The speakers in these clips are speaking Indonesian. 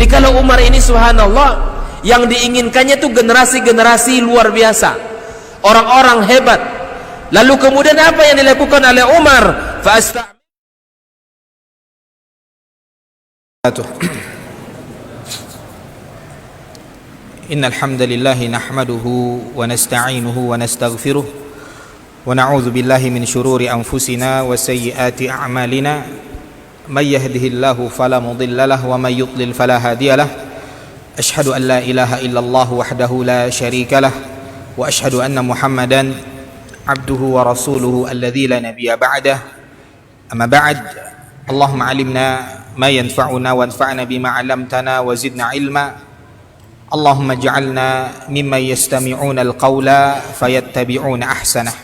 Kalau Umar ini subhanallah, yang diinginkannya itu generasi-generasi luar biasa, orang-orang hebat. Lalu kemudian apa yang dilakukan oleh Umar? Innal hamdalillah nahmaduhu wa nasta'inuhu wa nastaghfiruh wa na'udzu billahi min shururi anfusina wa sayyiati a'malina may yahdihillahu fala mudilla lahu wa may yudlil fala hadiyalah. Ashhadu an la ilaha illallah wahdahu la syarika lah wa ashhadu anna Muhammadan abduhu wa rasuluhu alladzi la nabiyya ba'dah. Amma ba'd. Allahumma 'allimna ma yanfa'una wanfa'na bima 'allamtana wa zidna 'ilma. Allahumma ij'alna mimman yastami'una al-qawla fayattabi'una ahsanah.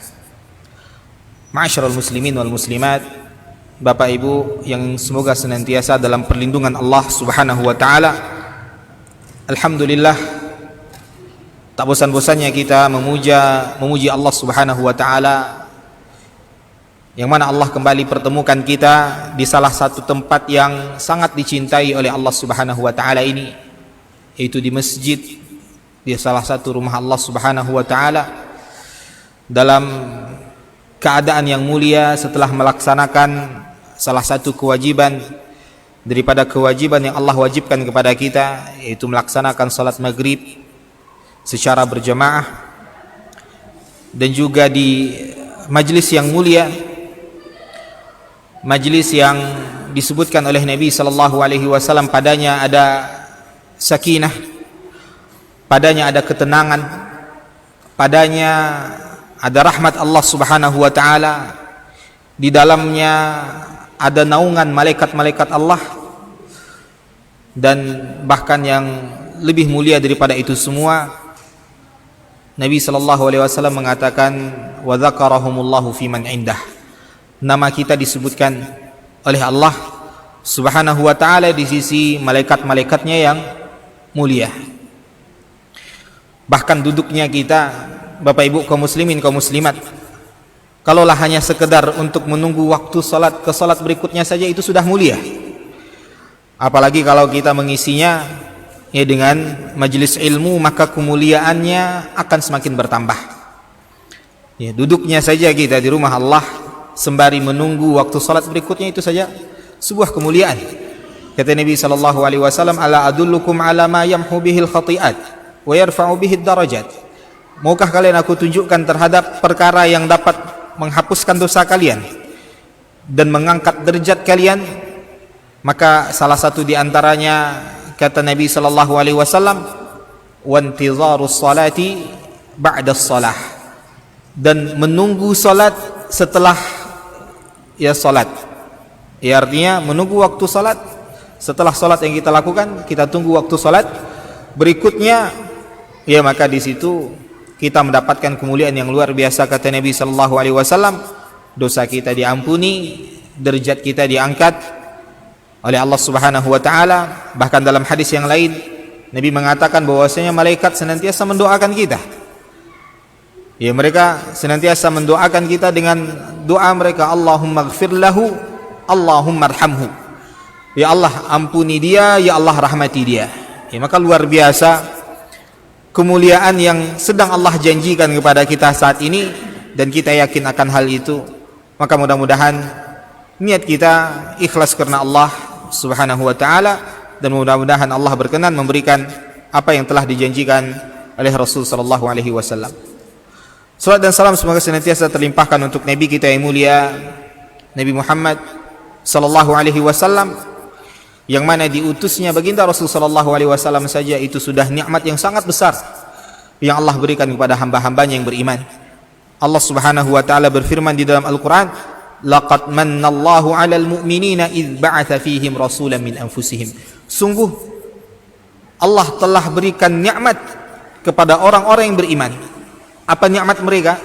Ma'asyiral muslimin wal muslimat, Bapak Ibu yang semoga senantiasa dalam perlindungan Allah Subhanahu wa taala. Alhamdulillah, tak bosan-bosannya kita memuji Allah Subhanahu wa taala, yang mana Allah kembali pertemukan kita di salah satu tempat yang sangat dicintai oleh Allah Subhanahu wa taala ini, yaitu di masjid, di salah satu rumah Allah Subhanahu wa taala, dalam keadaan yang mulia setelah melaksanakan salah satu kewajiban daripada kewajiban yang Allah wajibkan kepada kita, yaitu melaksanakan salat maghrib secara berjamaah, dan juga di majlis yang mulia, majlis yang disebutkan oleh Nabi sallallahu alaihi wasallam padanya ada sakinah, padanya ada ketenangan, padanya ada rahmat Allah Subhanahu wa taala, di dalamnya ada naungan malaikat-malaikat Allah, dan bahkan yang lebih mulia daripada itu semua, Nabi sallallahu alaihi wasallam mengatakan wa dzakarahumullahu fiman indah. Nama kita disebutkan oleh Allah Subhanahu wa taala di sisi malaikat-malaikatnya yang mulia. Bahkan duduknya kita, Bapak Ibu kaum muslimin kaum muslimat, kalaulah hanya sekedar untuk menunggu waktu salat ke salat berikutnya saja itu sudah mulia. Apalagi kalau kita mengisinya ya dengan majelis ilmu, maka kemuliaannya akan semakin bertambah. Ya, duduknya saja kita di rumah Allah sembari menunggu waktu salat berikutnya itu saja sebuah kemuliaan. Kata Nabi sallallahu alaihi wasallam, ala adullukum ala ma yamhu bihil khati'at wa yarfa'u bihid darajat. Maukah kalian aku tunjukkan terhadap perkara yang dapat menghapuskan dosa kalian dan mengangkat derajat kalian? Maka salah satu di antaranya, kata Nabi sallallahu alaihi wasallam, wantizarus salati ba'da shalah, dan menunggu salat setelah ya salat. Ya, artinya menunggu waktu salat, setelah salat yang kita lakukan kita tunggu waktu salat berikutnya, ya maka di situ kita mendapatkan kemuliaan yang luar biasa. Kata Nabi sallallahu alaihi wasallam, dosa kita diampuni, derajat kita diangkat oleh Allah Subhanahu wa taala. Bahkan dalam hadis yang lain Nabi mengatakan bahwasanya malaikat senantiasa mendoakan kita. Ya, mereka senantiasa mendoakan kita dengan doa mereka, Allahumma ighfir lahu, Allahumma arhamhu. Ya Allah, ampuni dia, ya Allah rahmati dia. Ya, maka luar biasa kemuliaan yang sedang Allah janjikan kepada kita saat ini, dan kita yakin akan hal itu. Maka mudah-mudahan niat kita ikhlas karena Allah Subhanahu wa taala, dan mudah-mudahan Allah berkenan memberikan apa yang telah dijanjikan oleh Rasul sallallahu alaihi wasallam. Salat dan salam semoga senantiasa terlimpahkan untuk Nabi kita yang mulia, Nabi Muhammad sallallahu alaihi wasallam, yang mana diutusnya baginda Rasul sallallahu alaihi wasallam saja itu sudah nikmat yang sangat besar yang Allah berikan kepada hamba-hambanya yang beriman. Allah Subhanahu wa taala berfirman di dalam Al-Qur'an, laqad mannallahu 'alal mu'minina idz ba'atsa fihim rasulan min anfusihim. Sungguh Allah telah berikan nikmat kepada orang-orang yang beriman. Apa nikmat mereka?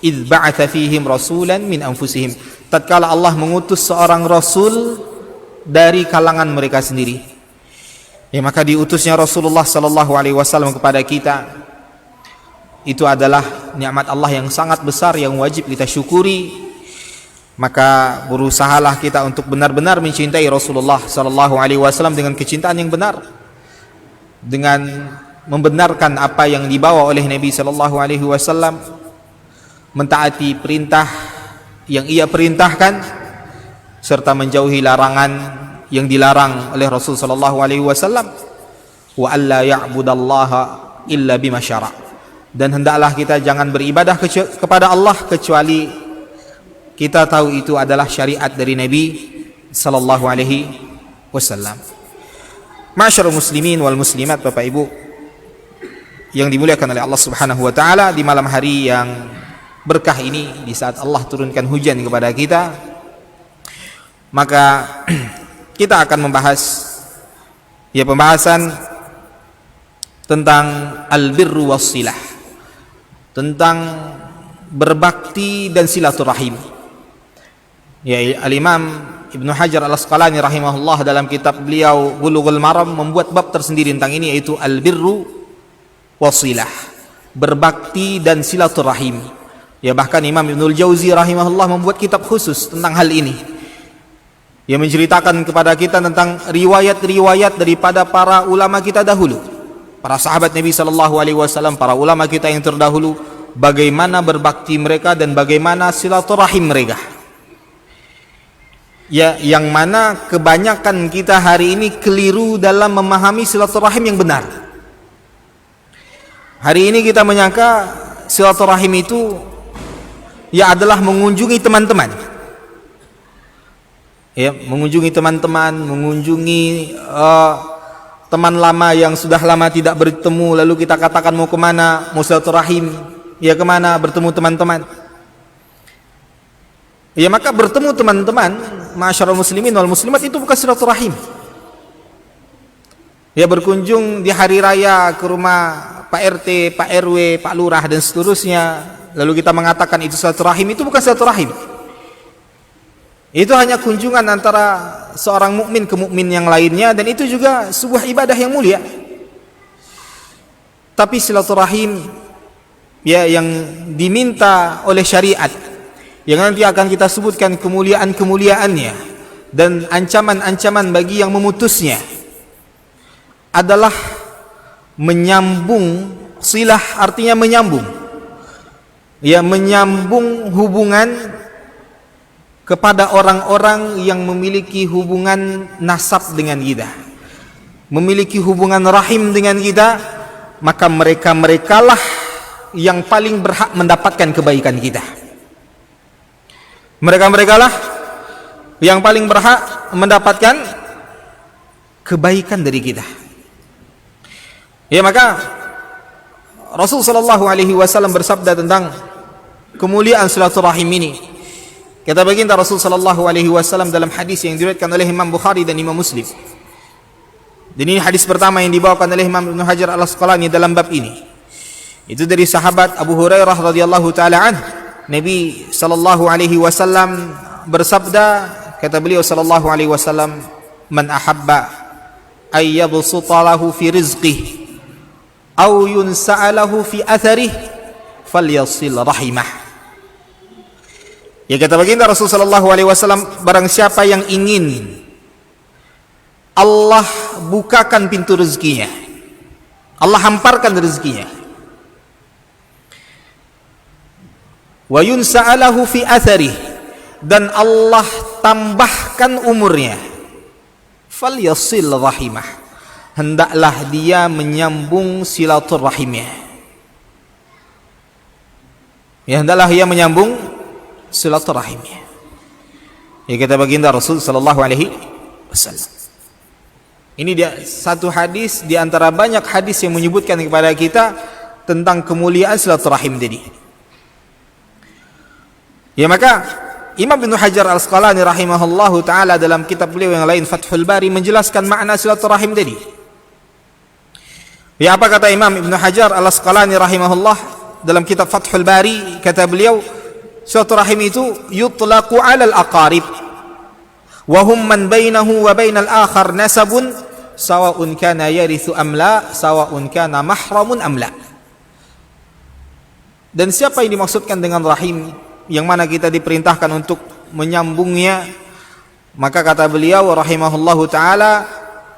Idz ba'atsa fihim rasulan min anfusihim. Tatkala Allah mengutus seorang rasul dari kalangan mereka sendiri. Ya, maka diutusnya Rasulullah sallallahu alaihi wasallam kepada kita itu adalah nikmat Allah yang sangat besar yang wajib kita syukuri. Maka berusahalah kita untuk benar-benar mencintai Rasulullah sallallahu alaihi wasallam dengan kecintaan yang benar, dengan membenarkan apa yang dibawa oleh Nabi sallallahu alaihi wasallam, mentaati perintah yang ia perintahkan serta menjauhi larangan yang dilarang oleh Rasul sallallahu alaihi wasallam. Wa alla ya'budallaha illa bima syara'. Dan hendaklah kita jangan beribadah kepada Allah kecuali kita tahu itu adalah syariat dari Nabi sallallahu alaihi wasallam. Ma'asyiral muslimin wal muslimat, Bapak Ibu yang dimuliakan oleh Allah Subhanahu wa taala, di malam hari yang berkah ini, di saat Allah turunkan hujan kepada kita, maka kita akan membahas pembahasan tentang al-birru was-silah, tentang berbakti dan silaturahim. Al-Imam Ibnu Hajar Al-Asqalani rahimahullah dalam kitab beliau Bulughul Maram membuat bab tersendiri tentang ini, yaitu al-birru was-silah, berbakti dan silaturahim. Bahkan Imam Ibnul Jauzi rahimahullah membuat kitab khusus tentang hal ini, yang menceritakan kepada kita tentang riwayat-riwayat daripada para ulama kita dahulu, para sahabat Nabi sallallahu alaihi wasallam, para ulama kita yang terdahulu, bagaimana berbakti mereka dan bagaimana silaturahim mereka. Yang mana kebanyakan kita hari ini keliru dalam memahami silaturahim yang benar. Hari ini kita menyangka silaturahim itu adalah mengunjungi teman-teman. Mengunjungi teman-teman, mengunjungi teman lama yang sudah lama tidak bertemu, lalu kita katakan mau kemana, mau silaturahim, kemana, bertemu teman-teman. Maka bertemu teman-teman, ma'asyiral muslimin wal muslimat, itu bukan silaturahim. Berkunjung di hari raya ke rumah Pak RT, Pak RW, Pak Lurah dan seterusnya, lalu kita mengatakan itu silaturahim, itu bukan silaturahim. Itu hanya kunjungan antara seorang mukmin ke mukmin yang lainnya, dan itu juga sebuah ibadah yang mulia. Tapi silaturahim yang diminta oleh syariat, yang nanti akan kita sebutkan kemuliaan-kemuliaannya dan ancaman-ancaman bagi yang memutusnya, adalah menyambung silah, artinya menyambung. Menyambung hubungan kepada orang-orang yang memiliki hubungan nasab dengan kita, memiliki hubungan rahim dengan kita, maka mereka-merekalah yang paling berhak mendapatkan kebaikan kita. Mereka-merekalah yang paling berhak mendapatkan kebaikan dari kita. Maka Rasul sallallahu alaihi wasallam bersabda tentang kemuliaan silaturahim ini. Kata baginda Rasul sallallahu alaihi wasallam dalam hadis yang diriwayatkan oleh Imam Bukhari dan Imam Muslim. Dan ini hadis pertama yang dibawakan oleh Imam Ibnu Hajar Al-Asqalani dalam bab ini. Itu dari sahabat Abu Hurairah radhiyallahu taala anhu. Nabi sallallahu alaihi wasallam bersabda, kata beliau sallallahu alaihi wasallam, "Man ahabba ay yabsuta lahu fi rizqihi aw yunsa'alahu fi atharihi falyasil rahimah." Kata baginda Rasul sallallahu alaihi wasallam, barang siapa yang ingin Allah bukakan pintu rezekinya, Allah hamparkan rezekinya, wa yunsa'alahu fi atharihi, dan Allah tambahkan umurnya, falyasil rahimah, hendaklah dia menyambung silaturahimnya. Hendaklah dia menyambung silaturahimnya. Kata baginda Rasul sallallahu alaihi wasallam. Ini dia satu hadis di antara banyak hadis yang menyebutkan kepada kita tentang kemuliaan silaturahim tadi. Maka Imam Ibnu Hajar Al-Asqalani rahimahullahu taala dalam kitab beliau yang lain Fathul Bari menjelaskan makna silaturahim tadi. Apa kata Imam Ibnu Hajar Al-Asqalani rahimahullah dalam kitab Fathul Bari? Kata beliau, silaturahim itu yutlaqu 'alal aqarib wa hum man bainahu wa bainal akhar nasabun sawa'un kana yarithu am la, sawa'un kana mahramun am la. Dan siapa yang dimaksudkan dengan rahim, yang mana kita diperintahkan untuk menyambungnya, maka kata beliau rahimahullahu taala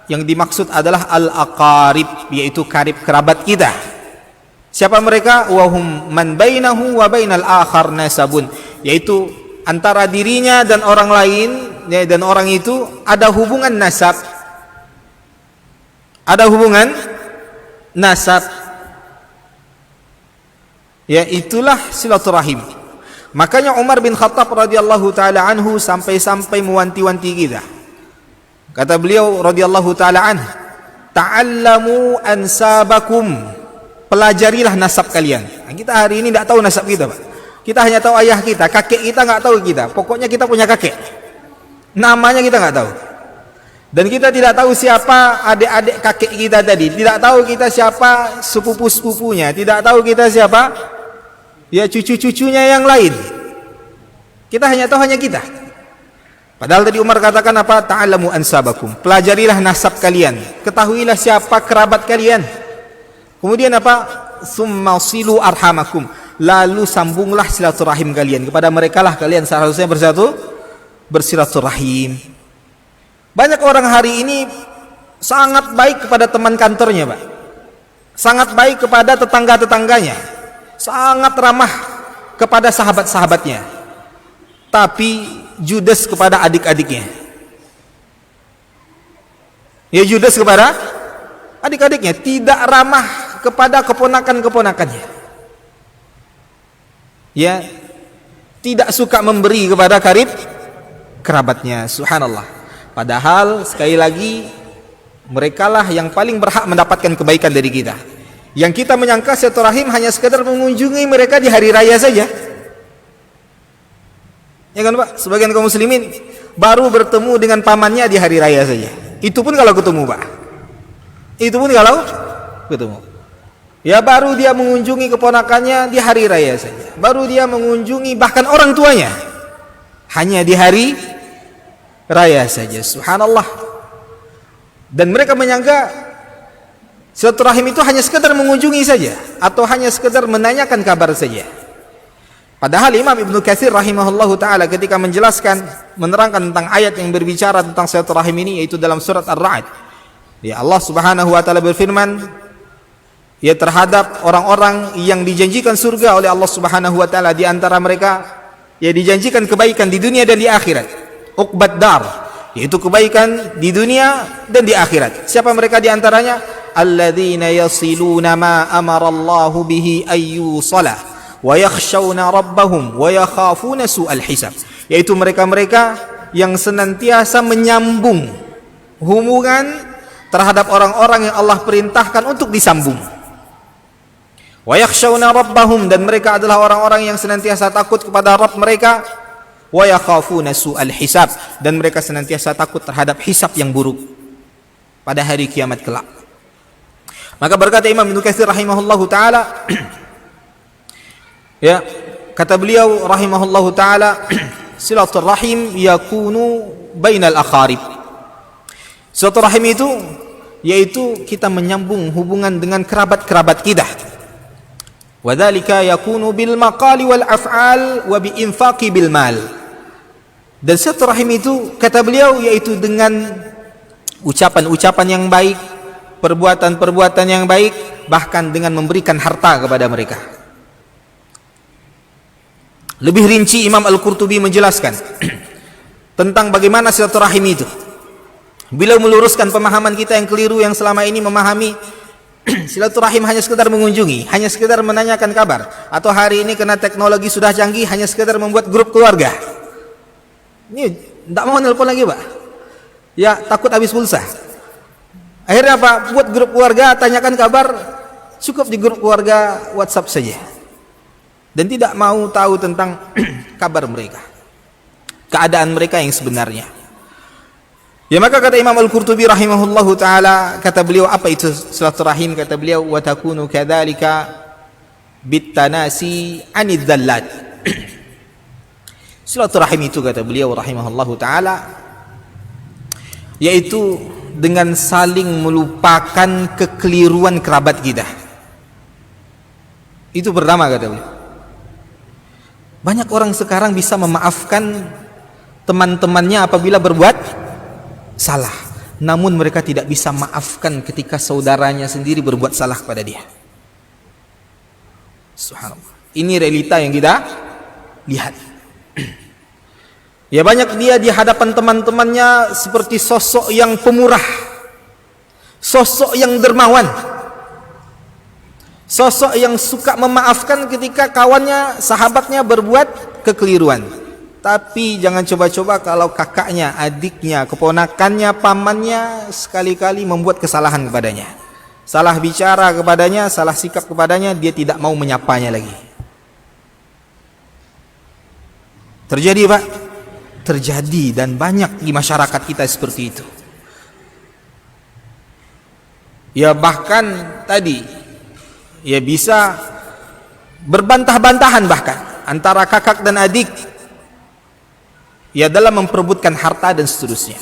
yang dimaksud adalah al-aqarib, yaitu karib kerabat kita. Siapa mereka? Wahum man bainahu wa bainal akhar nasabun, yaitu antara dirinya dan orang lain, ya, dan orang itu ada hubungan nasab. Ada hubungan nasab. Ya, itulah silaturahim. Makanya Umar bin Khattab radhiyallahu taala anhu sampai-sampai mewanti-wanti kita. Kata beliau radhiyallahu taala anhu, "Ta'allamu ansabakum." Pelajarilah nasab kalian. Nah, kita hari ini tidak tahu nasab kita, Pak. Kita hanya tahu ayah kita, kakek kita nggak tahu kita. Pokoknya kita punya kakek. Namanya kita nggak tahu. Dan kita tidak tahu siapa adik-adik kakek kita tadi. Tidak tahu kita siapa sepupu-sepupunya. Tidak tahu kita siapa ya cucu-cucunya yang lain. Kita hanya tahu hanya kita. Padahal tadi Umar katakan apa? Ta'alamu ansabakum. Pelajarilah nasab kalian. Ketahuilah siapa kerabat kalian. Kemudian apa? Summa silu arhamakum. Lalu sambunglah silaturahim kalian. Kepada mereka lah kalian seharusnya bersilaturahim. Banyak orang hari ini sangat baik kepada teman kantornya, Pak. Sangat baik kepada tetangga-tetangganya. Sangat ramah kepada sahabat-sahabatnya. Tapi judes kepada adik-adiknya. Ya, judes kepada adik-adiknya. Tidak ramah kepada keponakan-keponakannya. Ya, tidak suka memberi kepada kerabatnya. Subhanallah. Padahal sekali lagi merekalah yang paling berhak mendapatkan kebaikan dari kita. Yang kita menyangka silaturahim hanya sekedar mengunjungi mereka di hari raya saja. Ya kan, Pak? Sebagian kaum muslimin baru bertemu dengan pamannya di hari raya saja. Itu pun kalau ketemu, Pak. Itu pun kalau ketemu. Ya, baru dia mengunjungi keponakannya di hari raya saja. Baru dia mengunjungi bahkan orang tuanya hanya di hari raya saja. Subhanallah. Dan mereka menyangka silaturahim itu hanya sekedar mengunjungi saja atau hanya sekedar menanyakan kabar saja. Padahal Imam Ibnu Katsir rahimahullahu taala ketika menjelaskan, menerangkan tentang ayat yang berbicara tentang silaturahim ini, yaitu dalam surat Ar-Ra'd. Ya, Allah Subhanahu wa taala berfirman, ya, terhadap orang-orang yang dijanjikan surga oleh Allah Subhanahu wa taala, di antara mereka ya dijanjikan kebaikan di dunia dan di akhirat. Uqbad dar, yaitu kebaikan di dunia dan di akhirat. Siapa mereka di antaranya? Alladzina yasiluna ma amara Allahu bihi ayyusala wa yakhshawna rabbahum wa yakhafuna su'al hisab. Yaitu mereka-mereka yang senantiasa menyambung hubungan terhadap orang-orang yang Allah perintahkan untuk disambung. Wa yakhshawna rabbahum, dan mereka adalah orang-orang yang senantiasa takut kepada Rabb mereka. Wa yakhafuna su'al hisab, dan mereka senantiasa takut terhadap hisab yang buruk pada hari kiamat kelak. Maka berkata Imam Ibnu Katsir rahimahullahu taala, ya, kata beliau rahimahullahu taala, silaturahim yakunu bainal aqarib. Silaturahim itu yaitu kita menyambung hubungan dengan kerabat-kerabat kita. Wadzalika yakunu bil maqali wal af'al wa bi infaqi bil mal. Dan silaturahim itu kata beliau yaitu dengan ucapan-ucapan yang baik, perbuatan-perbuatan yang baik, bahkan dengan memberikan harta kepada mereka. Lebih rinci Imam Al-Qurtubi menjelaskan tentang bagaimana silaturahim itu. Beliau meluruskan pemahaman kita yang keliru yang selama ini memahami silaturahim hanya sekedar mengunjungi, hanya sekedar menanyakan kabar, atau hari ini karena teknologi sudah canggih hanya sekedar membuat grup keluarga. Ini tidak mau nelpon lagi, Pak. Ya, takut habis pulsa. Akhirnya apa? Buat grup keluarga, tanyakan kabar, cukup di grup keluarga WhatsApp saja. Dan tidak mau tahu tentang kabar mereka, keadaan mereka yang sebenarnya. Ya, maka kata Imam Al-Qurtubi rahimahullahu taala, kata beliau, apa itu silaturahim? Kata beliau, wa takunu kadzalika bitanasi anid dzallat. Silaturahim itu kata beliau rahimahullahu taala yaitu dengan saling melupakan kekeliruan kerabat kita. Itu pertama kata beliau. Banyak orang sekarang bisa memaafkan teman-temannya apabila berbuat salah, namun mereka tidak bisa maafkan ketika saudaranya sendiri berbuat salah kepada dia. Subhanallah. Ini realita yang kita lihat. Ya, banyak dia di hadapan teman-temannya seperti sosok yang pemurah, sosok yang dermawan, sosok yang suka memaafkan ketika kawannya, sahabatnya berbuat kekeliruan. Tapi jangan coba-coba kalau kakaknya, adiknya, keponakannya, pamannya sekali-kali membuat kesalahan kepadanya, salah bicara kepadanya, salah sikap kepadanya, dia tidak mau menyapanya lagi. Terjadi, Pak? Terjadi, dan banyak di masyarakat kita seperti itu. Ya, bahkan tadi ya bisa berbantah-bantahan bahkan antara kakak dan adik ya dalam memperebutkan harta dan seterusnya.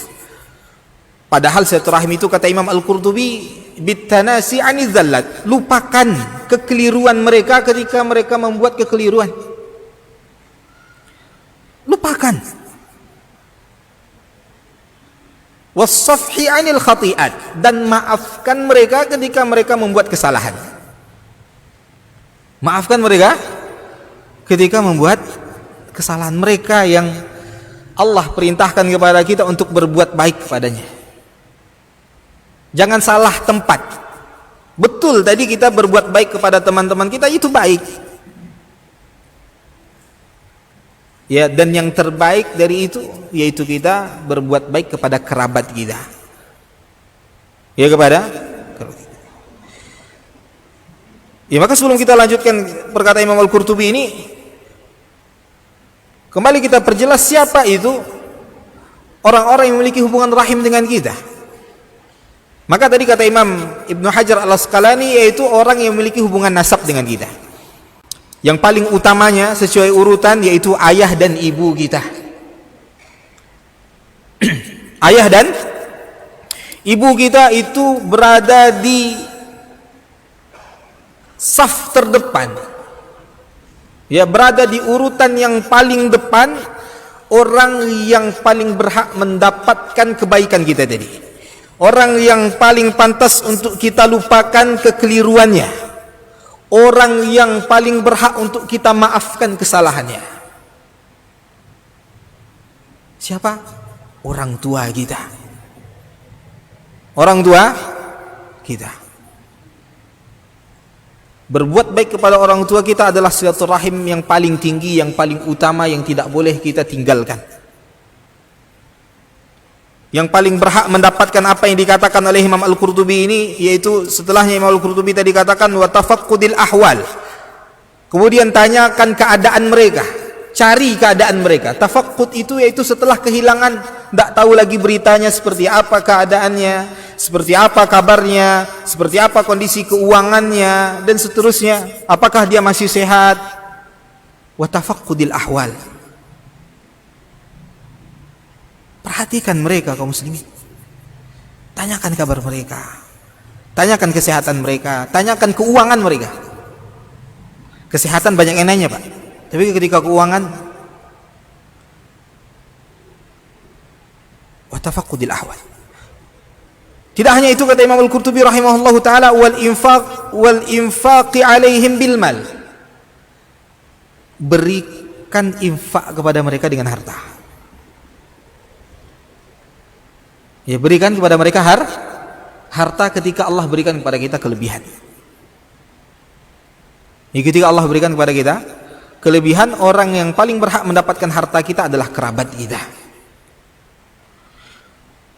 Padahal silaturahim itu, kata Imam Al-Qurtubi, bitanasi anizallat, lupakan kekeliruan mereka ketika mereka membuat kekeliruan. Lupakan. Wassafhi anil khati'at, dan maafkan mereka ketika mereka membuat kesalahan. Maafkan mereka ketika membuat kesalahan mereka yang Allah perintahkan kepada kita untuk berbuat baik kepadanya. Jangan salah tempat. Betul tadi kita berbuat baik kepada teman-teman kita, itu baik. Ya, dan yang terbaik dari itu yaitu kita berbuat baik kepada kerabat kita. Ya, kepada kerabat kita. Ya, maka sebelum kita lanjutkan perkataan Imam Al-Qurtubi ini, kembali kita perjelas siapa itu orang-orang yang memiliki hubungan rahim dengan kita. Maka tadi kata Imam Ibnu Hajar Al-Asqalani, yaitu orang yang memiliki hubungan nasab dengan kita. Yang paling utamanya sesuai urutan yaitu ayah dan ibu kita. Ayah dan ibu kita itu berada di saf terdepan. Ya, berada di urutan yang paling depan, orang yang paling berhak mendapatkan kebaikan kita tadi. Orang yang paling pantas untuk kita lupakan kekeliruannya. Orang yang paling berhak untuk kita maafkan kesalahannya. Siapa? Orang tua kita. Orang tua kita. Berbuat baik kepada orang tua kita adalah silaturahim yang paling tinggi, yang paling utama, yang tidak boleh kita tinggalkan. Yang paling berhak mendapatkan apa yang dikatakan oleh Imam Al-Qurtubi ini, yaitu setelahnya Imam Al-Qurtubi tadi katakan wa tafaqqudil ahwal. Kemudian tanyakan keadaan mereka, cari keadaan mereka. Tafaqqud itu yaitu setelah kehilangan, tidak tahu lagi beritanya seperti apa keadaannya, seperti apa kabarnya, seperti apa kondisi keuangannya dan seterusnya. Apakah dia masih sehat? Wa tafaqqudil ahwal. Perhatikan mereka, kaum muslimin. Tanyakan kabar mereka, tanyakan kesehatan mereka, tanyakan keuangan mereka. Kesehatan banyak yang nanya, Pak, tapi ketika keuangan, wa tafaqqudil ahwal. Tidak hanya itu, kata Imam Al-Qurtubi rahimahullahu taala, wal infaqi alaihim bil mal. Berikan infak kepada mereka dengan harta. Ya, berikan kepada mereka harta ketika Allah berikan kepada kita kelebihan. Ya, ketika Allah berikan kepada kita kelebihan, orang yang paling berhak mendapatkan harta kita adalah kerabat kita.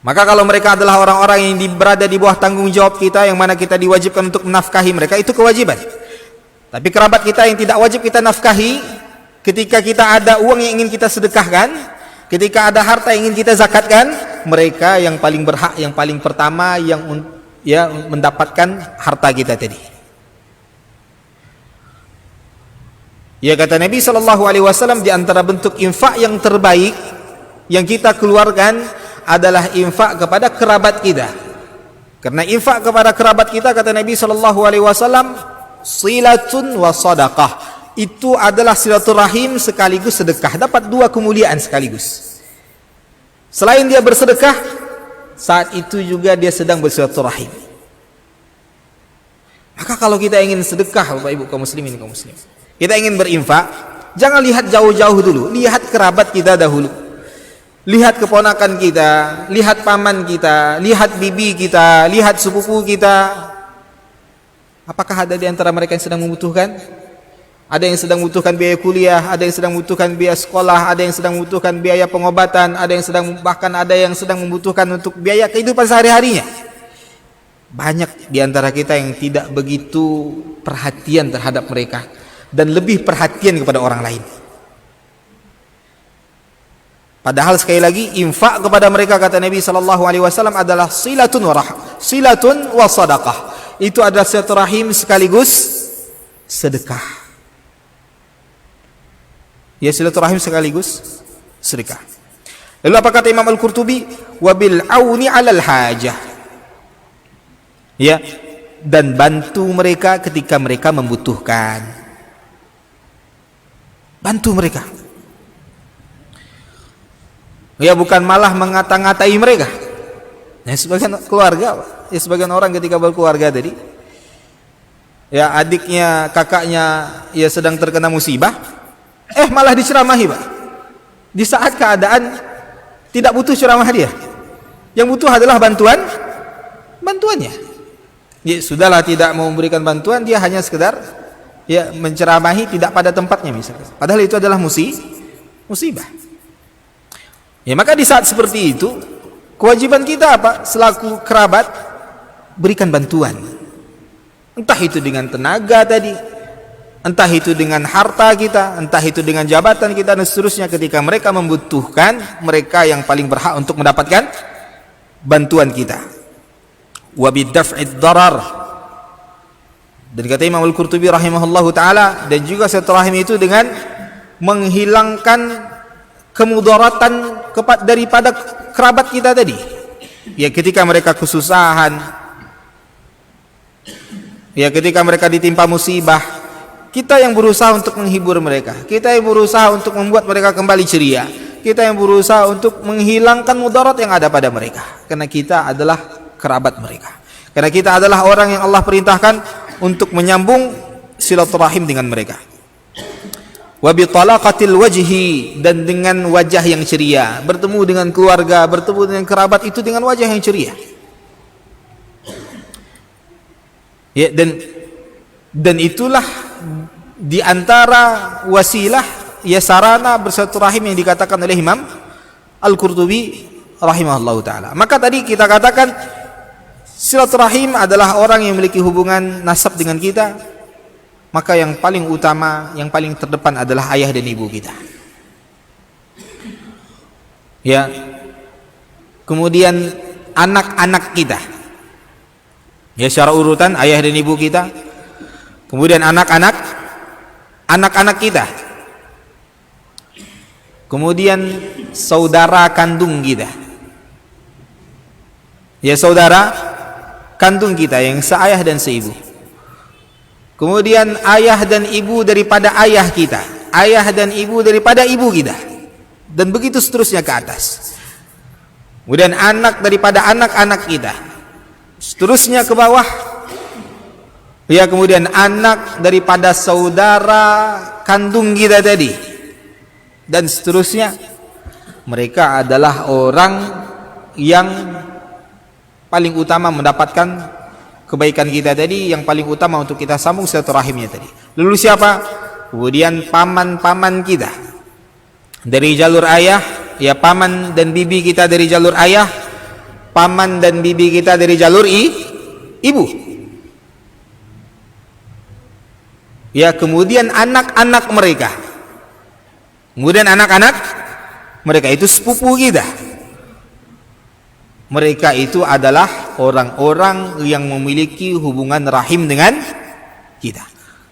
Maka kalau mereka adalah orang-orang yang berada di bawah tanggung jawab kita, yang mana kita diwajibkan untuk menafkahi mereka, itu kewajiban. Tapi kerabat kita yang tidak wajib kita nafkahi, ketika kita ada uang yang ingin kita sedekahkan, ketika ada harta yang ingin kita zakatkan, mereka yang paling berhak, yang paling pertama yang mendapatkan harta kita tadi. Ya, kata Nabi SAW, di antara bentuk infak yang terbaik yang kita keluarkan adalah infak kepada kerabat kita. Karena infak kepada kerabat kita, kata Nabi SAW, silatun wa sadaqah. Itu adalah silaturahim sekaligus sedekah, dapat dua kemuliaan sekaligus. Selain dia bersedekah, saat itu juga dia sedang bersilaturahim. Maka kalau kita ingin sedekah, Bapak Ibu kaum muslimin kaum muslim, kita ingin berinfak, jangan lihat jauh-jauh dulu, lihat kerabat kita dahulu. Lihat keponakan kita, lihat paman kita, lihat bibi kita, lihat sepupu kita. Apakah ada di antara mereka yang sedang membutuhkan? Ada yang sedang membutuhkan biaya kuliah, ada yang sedang membutuhkan biaya sekolah, ada yang sedang membutuhkan biaya pengobatan, ada yang sedang membutuhkan untuk biaya kehidupan sehari-harinya. Banyak di antara kita yang tidak begitu perhatian terhadap mereka dan lebih perhatian kepada orang lain. Padahal sekali lagi infak kepada mereka, kata Nabi SAW, adalah silatun wa sadaqah. Itu adalah silaturahim sekaligus sedekah. Ya, silaturahim sekaligus sedekah. Lalu apa kata Imam Al-Qurtubi? Wabil auni 'alal hajah. Ya, dan bantu mereka ketika mereka membutuhkan. Bantu mereka. Ya, bukan malah mengata-ngatai mereka. Ya, sebagian keluarga, ya sebagian orang ketika berkeluarga tadi, ya adiknya, kakaknya ya sedang terkena musibah, malah diceramahi, Pak. Di saat keadaan tidak butuh ceramah dia. Yang butuh adalah bantuannya. Ya sudahlah, tidak mau memberikan bantuan, dia hanya sekedar ya menceramahi tidak pada tempatnya misalnya. Padahal itu adalah musibah. Ya, maka di saat seperti itu, kewajiban kita apa? Selaku kerabat, berikan bantuan. Entah itu dengan tenaga tadi, entah itu dengan harta kita, entah itu dengan jabatan kita dan seterusnya. Ketika mereka membutuhkan, mereka yang paling berhak untuk mendapatkan bantuan kita. Wa bidaf'id darar. Dan kata Imam Al-Qurtubi rahimahullahu taala, dan juga silaturahim itu dengan menghilangkan kemudaratan daripada kerabat kita tadi. Ya, ketika mereka kesusahan, ya ketika mereka ditimpa musibah, kita yang berusaha untuk menghibur mereka, kita yang berusaha untuk membuat mereka kembali ceria, kita yang berusaha untuk menghilangkan mudarat yang ada pada mereka, karena kita adalah kerabat mereka, karena kita adalah orang yang Allah perintahkan untuk menyambung silaturahim dengan mereka. Wa bi talaqatil wajhi, dan dengan wajah yang ceria, bertemu dengan keluarga, bertemu dengan kerabat itu dengan wajah yang ceria. Ya, dan itulah di antara wasilah ya sarana bersilaturahim yang dikatakan oleh Imam Al-Qurtubi rahimahullahu taala. Maka tadi kita katakan silaturahim adalah orang yang memiliki hubungan nasab dengan kita. Maka yang paling utama, yang paling terdepan adalah ayah dan ibu kita. Ya. Kemudian anak-anak kita. Ya, secara urutan ayah dan ibu kita. Kemudian anak-anak kita. Kemudian saudara kandung kita. Ya, saudara kandung kita yang seayah dan seibu. Kemudian ayah dan ibu daripada ayah kita, ayah dan ibu daripada ibu kita, dan begitu seterusnya ke atas. Kemudian anak daripada anak-anak kita, seterusnya ke bawah. Ya, kemudian anak daripada saudara kandung kita tadi, dan seterusnya. Mereka adalah orang yang paling utama mendapatkan kebaikan kita tadi, yang paling utama untuk kita sambung silaturahimnya tadi. Lalu siapa? Kemudian paman-paman kita dari jalur ayah, ya paman dan bibi kita dari jalur ayah, paman dan bibi kita dari jalur ibu. Ya, kemudian anak-anak mereka. Kemudian anak-anak mereka itu sepupu kita. Mereka itu adalah orang-orang yang memiliki hubungan rahim dengan kita,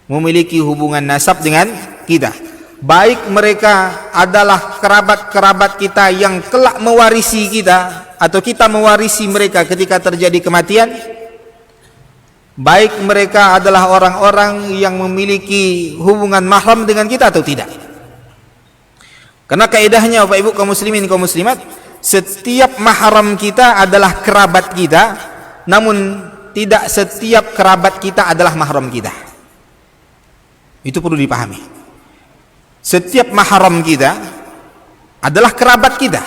memiliki hubungan nasab dengan kita. Baik mereka adalah kerabat-kerabat kita yang kelak mewarisi kita, atau kita mewarisi mereka ketika terjadi kematian. Baik mereka adalah orang-orang yang memiliki hubungan mahram dengan kita atau tidak. Karena kaidahnya Bapak Ibu kaum muslimin kaum muslimat, setiap mahram kita adalah kerabat kita, namun tidak setiap kerabat kita adalah mahram kita. Itu perlu dipahami. Setiap mahram kita adalah kerabat kita,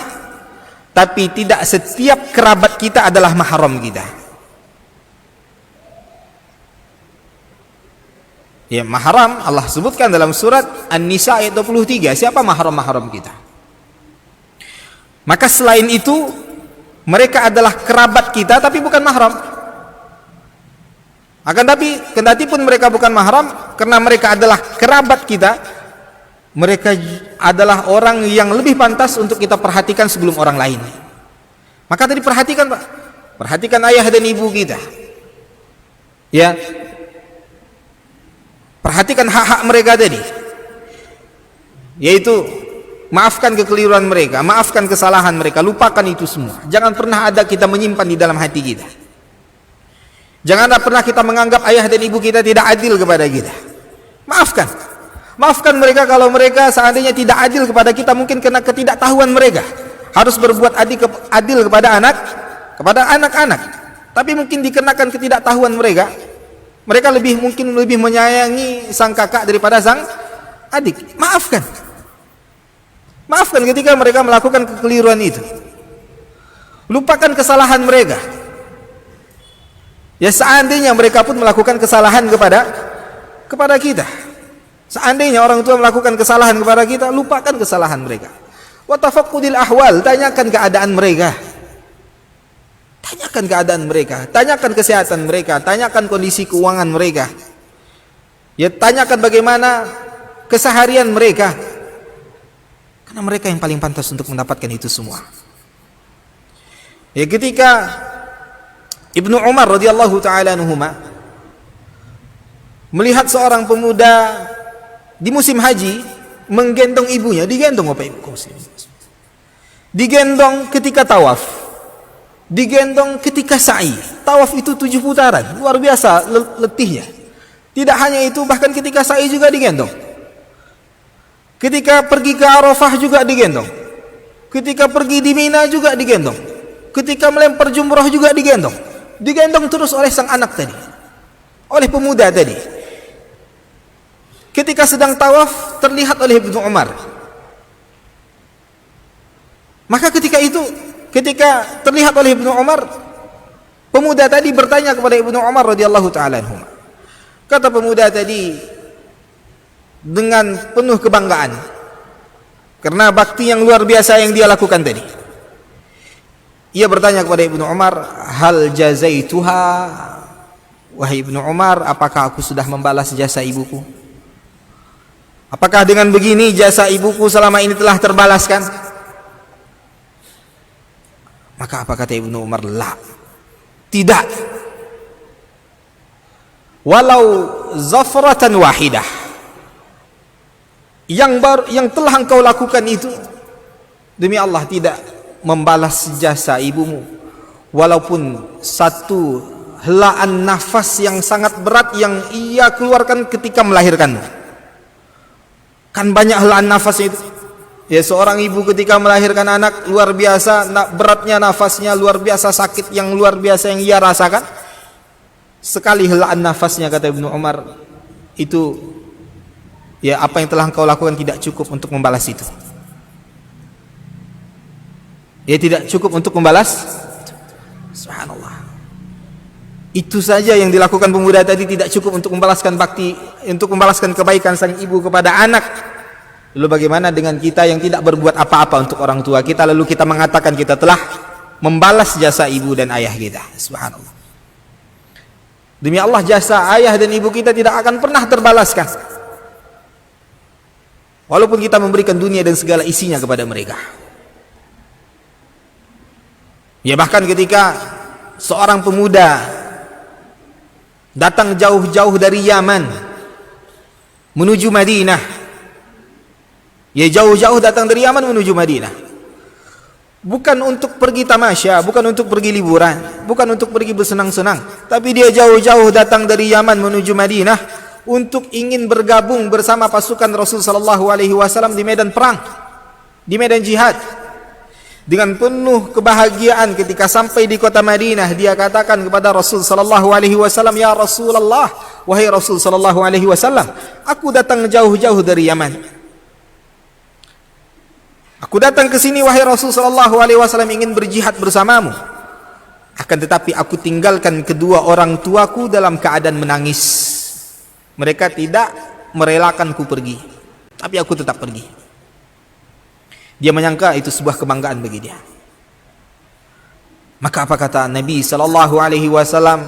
tapi tidak setiap kerabat kita adalah mahram kita. Ya, mahram Allah sebutkan dalam surat An-Nisa ayat 23, siapa mahram-mahram kita. Maka selain itu mereka adalah kerabat kita tapi bukan mahram. Akan tapi kendati pun mereka bukan mahram, karena mereka adalah kerabat kita, mereka adalah orang yang lebih pantas untuk kita perhatikan sebelum orang lain. Maka tadi perhatikan Pak, perhatikan ayah dan ibu kita. Ya, perhatikan hak-hak mereka tadi, yaitu maafkan kekeliruan mereka, maafkan kesalahan mereka, lupakan itu semua. Jangan pernah ada kita menyimpan di dalam hati kita. Janganlah pernah kita menganggap ayah dan ibu kita tidak adil kepada kita. Maafkan. Maafkan mereka kalau mereka seandainya tidak adil kepada kita, mungkin karena ketidaktahuan mereka. Harus berbuat adil kepada anak-anak. Tapi mungkin dikenakan ketidaktahuan mereka. Mereka mungkin lebih menyayangi sang kakak daripada sang adik. Maafkan. Maafkan ketika mereka melakukan kekeliruan itu. Lupakan kesalahan mereka. Ya, seandainya mereka pun melakukan kesalahan kepada kita. Seandainya orang tua melakukan kesalahan kepada kita, lupakan kesalahan mereka. Wa tafaqqudil ahwal, tanyakan keadaan mereka. Tanyakan keadaan mereka, tanyakan kesehatan mereka, tanyakan kondisi keuangan mereka. Ya, tanyakan bagaimana keseharian mereka. Karena mereka yang paling pantas untuk mendapatkan itu semua. Ya, ketika Ibnu Umar radhiyallahu taala anhuma melihat seorang pemuda di musim haji menggendong ibunya, digendong Bapak Ibu kaum muslimin. Digendong ketika tawaf, digendong ketika sa'i. Tawaf itu 7 putaran, luar biasa letihnya. Tidak hanya itu, bahkan ketika sa'i juga digendong. Ketika pergi ke Arafah juga digendong. Ketika pergi di Mina juga digendong. Ketika melempar jumrah juga digendong. Digendong terus oleh sang anak tadi, oleh pemuda tadi. Ketika sedang tawaf terlihat oleh Ibnu Umar. Maka ketika terlihat oleh Ibnu Umar, pemuda tadi bertanya kepada Ibnu Umar radhiyallahu taala anhu. Kata pemuda tadi dengan penuh kebanggaan karena bakti yang luar biasa yang dia lakukan tadi. Ia bertanya kepada Ibnu Umar, hal jazaituha, wahai Ibnu Umar, apakah aku sudah membalas jasa ibuku? Apakah dengan begini jasa ibuku selama ini telah terbalaskan? Maka apa kata Ibnu Umar? La, tidak. Walau zafratan wahidah, yang telah engkau lakukan itu, demi Allah tidak membalas jasa ibumu, walaupun satu helaan nafas yang sangat berat yang ia keluarkan ketika melahirkanmu. Kan banyak helaan nafas itu. Ya, seorang ibu ketika melahirkan anak, luar biasa beratnya nafasnya, luar biasa sakit yang luar biasa yang ia rasakan. Sekali helaan nafasnya, kata Ibnu Umar, itu ya apa yang telah engkau lakukan tidak cukup untuk membalas itu. Ya, tidak cukup untuk membalas. Subhanallah. Itu saja yang dilakukan pemuda tadi tidak cukup untuk membalaskan bakti, untuk membalaskan kebaikan sang ibu kepada anak. Lalu bagaimana dengan kita yang tidak berbuat apa-apa untuk orang tua kita, lalu kita mengatakan kita telah membalas jasa ibu dan ayah kita. Subhanallah. Demi Allah, jasa ayah dan ibu kita tidak akan pernah terbalaskan, walaupun kita memberikan dunia dan segala isinya kepada mereka. Ya, bahkan ketika seorang pemuda datang jauh-jauh dari Yaman menuju Madinah, ya jauh-jauh datang dari Yaman menuju Madinah, bukan untuk pergi tamasya, bukan untuk pergi liburan, bukan untuk pergi bersenang-senang, tapi dia jauh-jauh datang dari Yaman menuju Madinah untuk ingin bergabung bersama pasukan Rasul sallallahu alaihi wasallam di medan perang, di medan jihad. dengan penuh kebahagiaan ketika sampai di kota Madinah, dia katakan kepada Rasul sallallahu alaihi wasallam, "Ya Rasulullah, wahai Rasul sallallahu alaihi wasallam, aku datang jauh-jauh dari Yaman. Aku datang ke sini wahai Rasul sallallahu alaihi wasallam ingin berjihad bersamamu. Akan tetapi aku tinggalkan kedua orang tuaku dalam keadaan menangis. Mereka tidak merelakanku pergi, tapi aku tetap pergi." Dia menyangka itu sebuah kebanggaan bagi dia. Maka apa kata Nabi sallallahu alaihi wasallam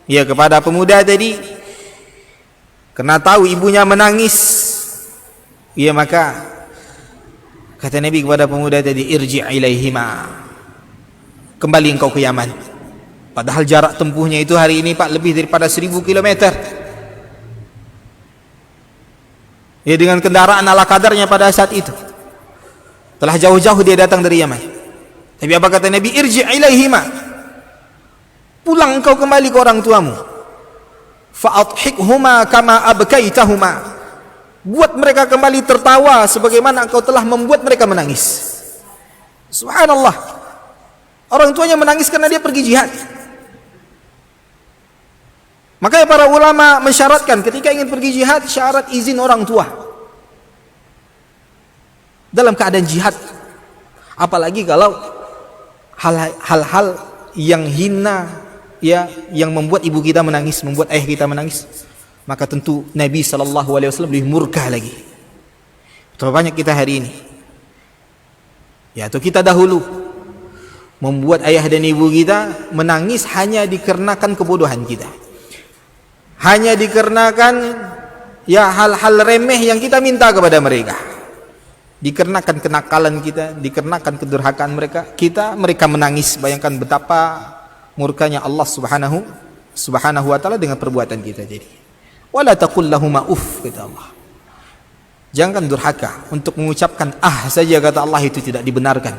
ya kepada pemuda tadi? Karena tahu ibunya menangis, ya maka kata Nabi kepada pemuda tadi, "Irji' ilaihima." Kembali engkau ke Yaman. Padahal jarak tempuhnya itu hari ini Pak lebih daripada 1000 km. Ya dengan kendaraan ala kadarnya pada saat itu. Telah jauh-jauh dia datang dari Yaman. Tapi apa kata Nabi? Irji' ilaihima. Pulang engkau kembali ke orang tuamu. Fa'adhikhuma kama abkaitahuma. Buat mereka kembali tertawa sebagaimana engkau telah membuat mereka menangis. Subhanallah. Orang tuanya menangis karena dia pergi jihad. Makanya para ulama mensyaratkan ketika ingin pergi jihad, syarat izin orang tua. Dalam keadaan jihad, apalagi kalau hal-hal yang hina, ya, yang membuat ibu kita menangis, membuat ayah kita menangis, maka tentu Nabi SAW lebih murka lagi. Terlalu banyak kita hari ini, ya, atau kita dahulu membuat ayah dan ibu kita menangis hanya dikarenakan kebodohan kita, hanya dikarenakan ya hal-hal remeh yang kita minta kepada mereka. Dikarenakan kenakalan kita, dikarenakan kedurhakaan mereka menangis. Bayangkan betapa murkanya Allah subhanahu wa ta'ala dengan perbuatan kita. Jadi wala taqul lahuma uff, kata Allah. Jangan durhaka. Untuk mengucapkan saja kata Allah itu tidak dibenarkan.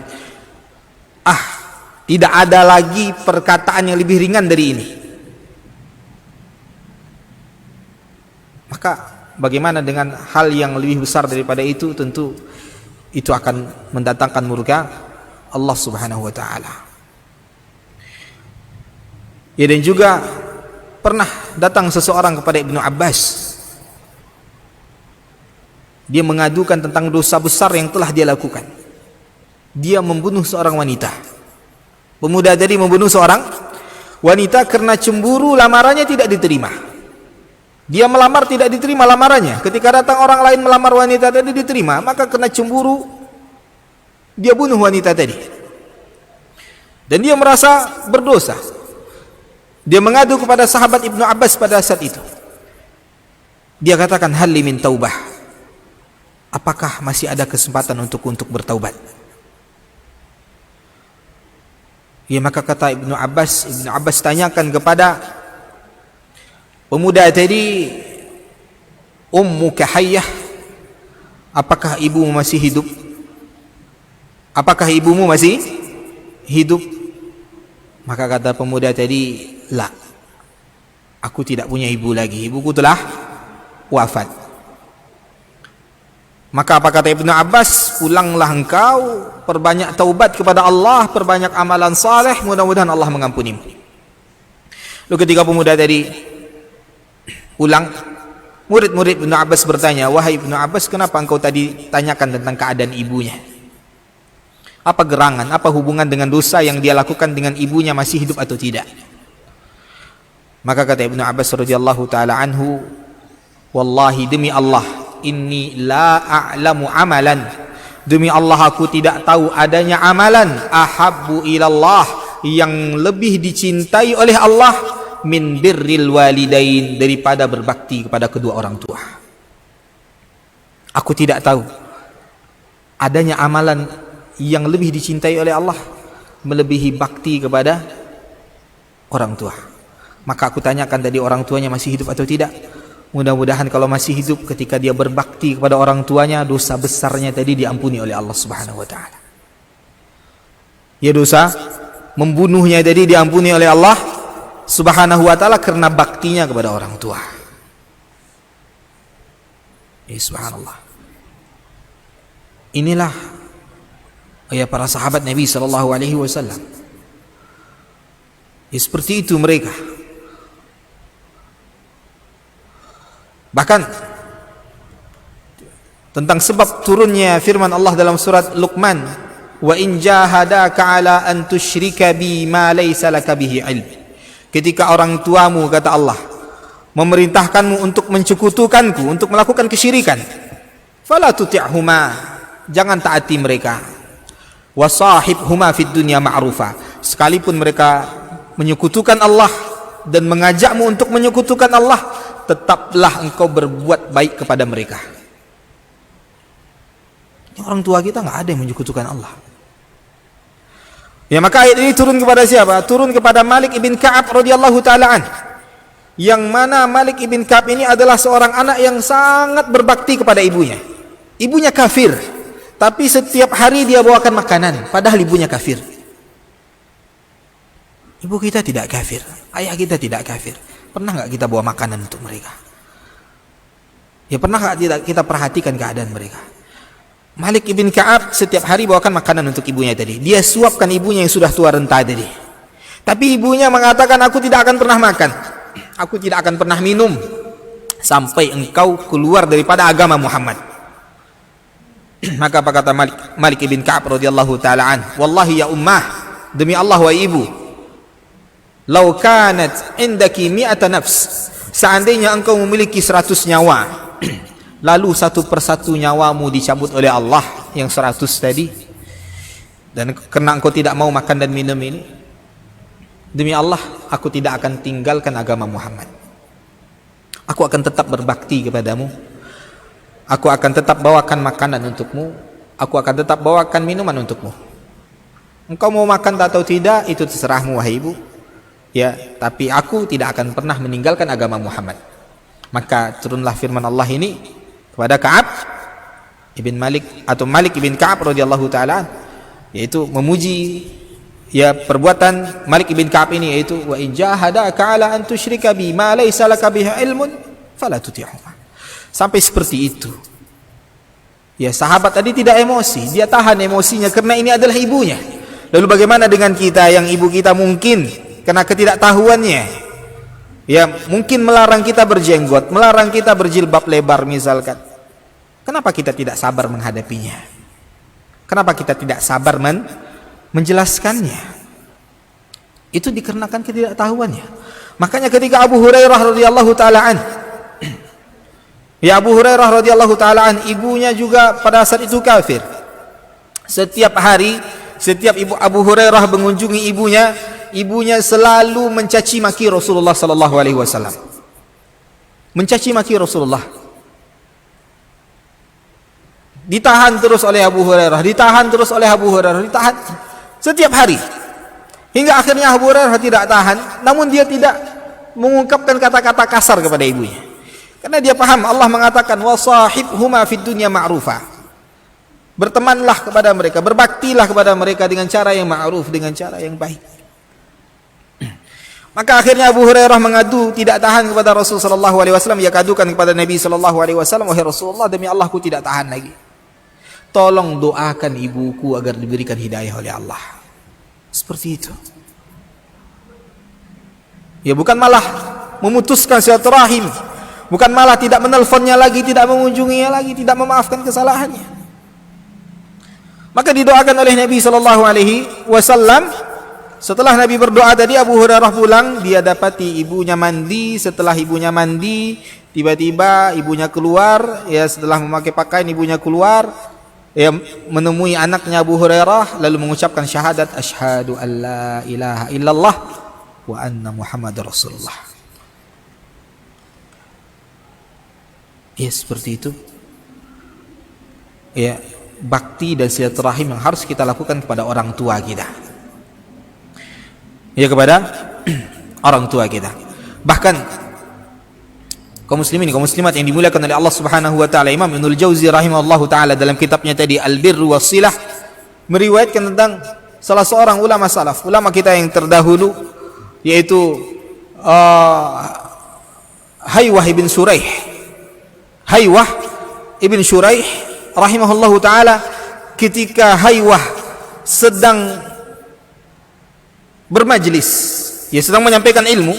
Tidak ada lagi perkataan yang lebih ringan dari ini. Maka bagaimana dengan hal yang lebih besar daripada itu? Tentu itu akan mendatangkan murka Allah subhanahu wa ta'ala. Ya, dan juga pernah datang seseorang kepada Ibnu Abbas. Dia mengadukan tentang dosa besar yang telah dia lakukan. Dia membunuh seorang wanita. Pemuda tadi membunuh seorang wanita karena cemburu lamarannya tidak diterima. Dia melamar tidak diterima lamarannya. Ketika datang orang lain melamar wanita tadi diterima, maka kena cemburu dia bunuh wanita tadi. Dan dia merasa berdosa. Dia mengadu kepada sahabat Ibnu Abbas pada saat itu. Dia katakan, "Hal li min taubah." Apakah masih ada kesempatan untuk bertaubat? Ya, maka kata Ibnu Abbas tanyakan kepada pemuda tadi, "Ummuka hayyah?" Apakah ibumu masih hidup? Apakah ibumu masih hidup? Maka kata pemuda tadi, "La, aku tidak punya ibu lagi. Ibuku telah wafat." Maka apa kata Ibnu Abbas? "Pulanglah engkau, perbanyak taubat kepada Allah, perbanyak amalan saleh, mudah-mudahan Allah mengampunimu." Lalu ketika pemuda tadi pulang, murid-murid Ibnu Abbas bertanya, "Wahai Ibnu Abbas, kenapa engkau tadi tanyakan tentang keadaan ibunya? Apa gerangan, apa hubungan dengan dosa yang dia lakukan dengan ibunya masih hidup atau tidak?" Maka kata Ibnu Abbas radhiyallahu taala anhu, "Wallahi, demi Allah, inni la a'lamu amalan." Demi Allah, aku tidak tahu adanya amalan ahabbu ilallah, yang lebih dicintai oleh Allah, min birril walidain, daripada berbakti kepada kedua orang tua. Aku tidak tahu adanya amalan yang lebih dicintai oleh Allah melebihi bakti kepada orang tua. Maka aku tanyakan tadi, orang tuanya masih hidup atau tidak? Mudah-mudahan kalau masih hidup, ketika dia berbakti kepada orang tuanya, dosa besarnya tadi diampuni oleh Allah subhanahu wa ta'ala. Ya, dosa membunuhnya tadi diampuni oleh Allah subhanahu wa ta'ala karena baktinya kepada orang tua. Ya, subhanallah. Inilah ya para sahabat Nabi sallallahu alaihi wasallam. Ya, seperti itu mereka. Bahkan tentang sebab turunnya firman Allah dalam surat Luqman, wa in jahadaka ala an tusyrika bi ma laysa laka bihi ilm. Ketika orang tuamu, kata Allah, memerintahkanmu untuk mencekutukanku, untuk melakukan kesyirikan, fala tuti'huma, jangan taati mereka. Wasahibhuma fid dunya ma'rufa, sekalipun mereka menyekutukan Allah dan mengajakmu untuk menyekutukan Allah, tetaplah engkau berbuat baik kepada mereka. Orang tua kita nggak ada yang menyekutukan Allah. Ya, maka ayat ini turun kepada siapa? Turun kepada Malik ibn Ka'ab radhiyallahu taala an. Yang mana Malik ibn Ka'ab ini adalah seorang anak yang sangat berbakti kepada ibunya. Ibunya kafir, tapi setiap hari dia bawakan makanan, padahal ibunya kafir. Ibu kita tidak kafir, ayah kita tidak kafir. Pernah nggak kita bawa makanan untuk mereka? Ya, pernah nggak kita perhatikan keadaan mereka? Malik ibn Ka'ab setiap hari bawakan makanan untuk ibunya tadi. Dia suapkan ibunya yang sudah tua renta tadi. Tapi ibunya mengatakan, aku tidak akan pernah makan, aku tidak akan pernah minum sampai engkau keluar daripada agama Muhammad. Maka apa kata Malik ibn Ka'ab radhiyallahu taala an, wallahi ya ummah, demi Allah wa ibu, lau kanat indaki mi'ata nafs, seandainya engkau memiliki 100 nyawa, lalu satu persatu nyawamu dicabut oleh Allah yang 100 tadi, dan karena engkau tidak mau makan dan minum ini, demi Allah aku tidak akan tinggalkan agama Muhammad. Aku akan tetap berbakti kepadamu, aku akan tetap bawakan makanan untukmu, aku akan tetap bawakan minuman untukmu. Engkau mau makan atau tidak itu terserahmu wahai ibu, ya, tapi aku tidak akan pernah meninggalkan agama Muhammad. Maka turunlah firman Allah ini kepada Ka'ab ibn Malik atau Malik ibn Ka'ab radhiyallahu taala, yaitu memuji ya perbuatan Malik ibn Ka'ab ini, yaitu wa in jahadaka ala an tusyrika bi ma laysa laka bihi ilmun fala tuti'huma. Sampai seperti itu. Ya, sahabat tadi tidak emosi, dia tahan emosinya karena ini adalah ibunya. Lalu bagaimana dengan kita yang ibu kita mungkin karena ketidaktahuannya ya mungkin melarang kita berjenggot, melarang kita berjilbab lebar misalkan. Kenapa kita tidak sabar menghadapinya? Kenapa kita tidak sabar menjelaskannya? Itu dikarenakan ketidaktahuannya. Makanya ketika Abu Hurairah radhiyallahu taala an, ya Abu Hurairah radhiyallahu taala an, ibunya juga pada saat itu kafir. Setiap hari, setiap Abu Hurairah mengunjungi ibunya, ibunya selalu mencaci maki Rasulullah sallallahu alaihi wasallam. Mencaci maki Rasulullah. Ditahan terus oleh Abu Hurairah, ditahan terus oleh Abu Hurairah, ditahan setiap hari. Hingga akhirnya Abu Hurairah tidak tahan, namun dia tidak mengungkapkan kata-kata kasar kepada ibunya. Karena dia paham Allah mengatakan wasahibhuma fid dunya ma'rufa. Bertemanlah kepada mereka, berbaktilah kepada mereka dengan cara yang ma'ruf, dengan cara yang baik. Maka akhirnya Abu Hurairah mengadu, tidak tahan kepada Rasulullah sallallahu alaihi wasallam, ia kadukan kepada Nabi sallallahu alaihi wasallam, wahai Rasulullah, demi Allah aku tidak tahan lagi. Tolong doakan ibuku agar diberikan hidayah oleh Allah. Seperti itu. Ya, bukan malah memutuskan silaturahim, bukan malah tidak menelponnya lagi, tidak mengunjunginya lagi, tidak memaafkan kesalahannya. Maka didoakan oleh Nabi sallallahu alaihi wasallam. Setelah Nabi berdoa tadi, Abu Hurairah pulang, dia dapati ibunya mandi. Setelah ibunya mandi, tiba-tiba ibunya keluar, ya setelah memakai pakaian ibunya keluar, ya menemui anaknya Abu Hurairah, lalu mengucapkan syahadat asyhadu an la ilaha illallah wa anna Muhammadar Rasulullah. Ya, seperti itu. Ya, bakti dan silaturahim yang harus kita lakukan kepada orang tua kita. Ya, kepada orang tua kita. Bahkan kaum muslimin, kaum muslimat yang dimuliakan oleh Allah Subhanahu wa taala, Imam Ibnul Jauzi rahimahullahu taala dalam kitabnya tadi Al-Birru was-Silah meriwayatkan tentang salah seorang ulama salaf, ulama kita yang terdahulu, yaitu Haywah ibn Shuraih. Haywah ibn Shuraih rahimahullahu taala, ketika Haywah sedang bermajlis, ya sedang menyampaikan ilmu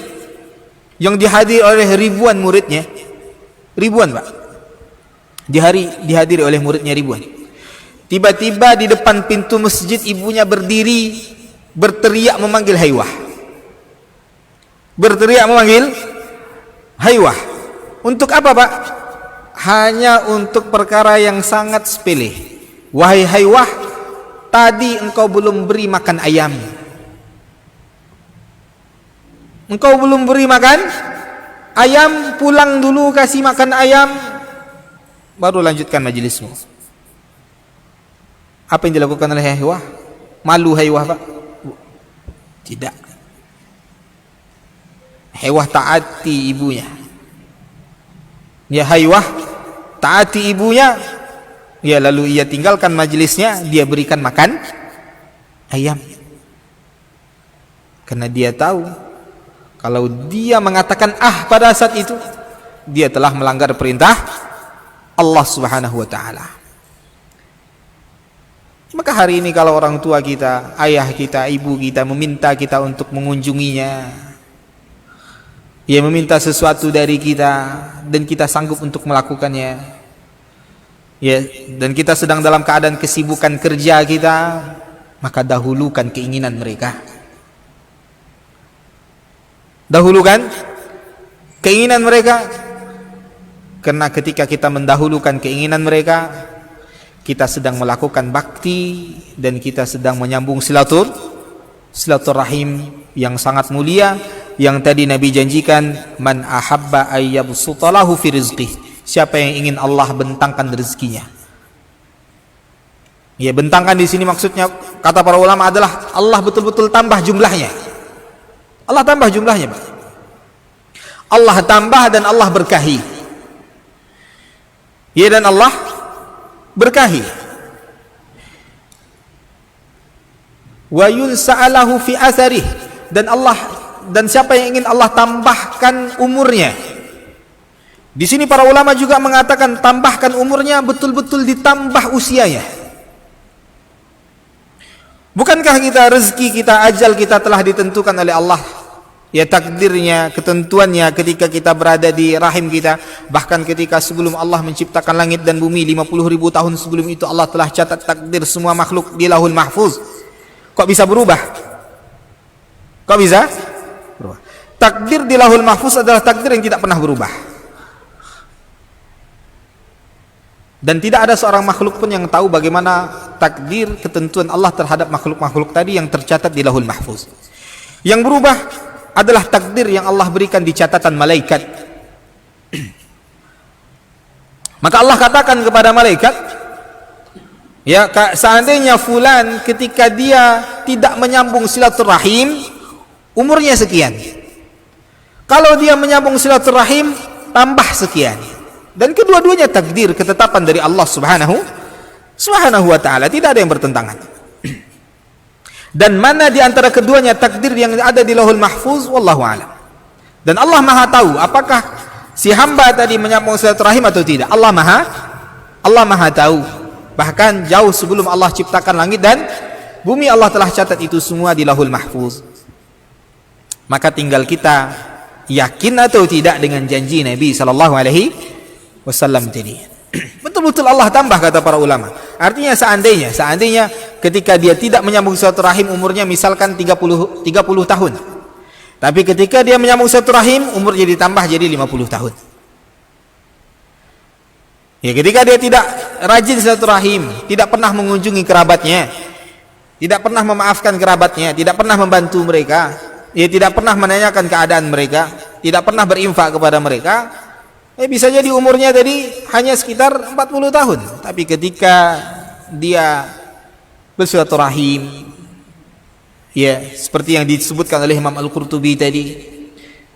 yang dihadiri oleh ribuan muridnya, ribuan Pak, dihadiri oleh muridnya ribuan. Tiba-tiba di depan pintu masjid ibunya berdiri, berteriak memanggil haywah, berteriak memanggil haywah. Untuk apa Pak? Hanya untuk perkara yang sangat sepele. Wahai haywah, tadi engkau belum beri makan ayam, engkau belum beri makan ayam, pulang dulu kasih makan ayam, baru lanjutkan majelismu. Apa yang dilakukan oleh haywah? Malu haywah Pak? Tidak. Haywah taati ibunya. Ya haywah taati ibunya, ya lalu ia tinggalkan majelisnya, dia berikan makan ayam. Karena dia tahu kalau dia mengatakan pada saat itu, dia telah melanggar perintah Allah Subhanahu wa taala. Maka hari ini kalau orang tua kita, ayah kita, ibu kita meminta kita untuk mengunjunginya, ia meminta sesuatu dari kita dan kita sanggup untuk melakukannya, ya, dan kita sedang dalam keadaan kesibukan kerja kita, maka dahulukan keinginan mereka. Dahulukan keinginan mereka, karena ketika kita mendahulukan keinginan mereka, kita sedang melakukan bakti dan kita sedang menyambung silaturahim yang sangat mulia, yang tadi Nabi janjikan, man ahabba ayyabsutalahu fi rizqih, siapa yang ingin Allah bentangkan rezekinya. Ya, bentangkan di sini maksudnya kata para ulama adalah Allah betul-betul tambah jumlahnya. Allah tambah jumlahnya, Pak. Allah tambah dan Allah berkahi. Ya, dan Allah berkahi. Wa yunsa'alahu fi atharih, dan siapa yang ingin Allah tambahkan umurnya. Di sini para ulama juga mengatakan tambahkan umurnya, betul-betul ditambah usianya. Bukankah kita, rezeki kita, ajal kita telah ditentukan oleh Allah, ya, takdirnya, ketentuannya ketika kita berada di rahim kita. Bahkan ketika sebelum Allah menciptakan langit dan bumi 50.000 tahun sebelum itu, Allah telah catat takdir semua makhluk di Lauhul Mahfuz. Kok bisa berubah? Kok bisa berubah? Takdir di Lauhul Mahfuz adalah takdir yang tidak pernah berubah, dan tidak ada seorang makhluk pun yang tahu bagaimana takdir, ketentuan Allah terhadap makhluk-makhluk tadi yang tercatat di Lauhul Mahfuz. Yang berubah adalah takdir yang Allah berikan di catatan malaikat. Maka Allah katakan kepada malaikat, ya, seandainya fulan ketika dia tidak menyambung silaturahim, umurnya sekian. Kalau dia menyambung silaturahim, tambah sekian. Dan kedua-duanya takdir, ketetapan dari Allah Subhanahu wa ta'ala, tidak ada yang bertentangan. Dan mana di antara keduanya takdir yang ada di Lauhul Mahfuz, wallahu a'lam. Dan Allah Maha tahu apakah si hamba tadi menyambung silaturahim atau tidak. Allah Maha tahu. Bahkan jauh sebelum Allah ciptakan langit dan bumi, Allah telah catat itu semua di Lauhul Mahfuz. Maka tinggal kita yakin atau tidak dengan janji Nabi sallallahu alaihi wasallam tadi. Betul-betul Allah tambah, kata para ulama. Artinya seandainya ketika dia tidak menyambung silaturahim, umurnya misalkan 30 tahun. Tapi ketika dia menyambung silaturahim, umurnya ditambah jadi 50 tahun. Ya, ketika dia tidak rajin silaturahim, tidak pernah mengunjungi kerabatnya, tidak pernah memaafkan kerabatnya, tidak pernah membantu mereka, ya, tidak pernah menanyakan keadaan mereka, tidak pernah berinfak kepada mereka, bisa jadi umurnya tadi hanya sekitar 40 tahun. Tapi ketika dia bersilaturahim, ya, seperti yang disebutkan oleh Imam Al-Qurtubi tadi,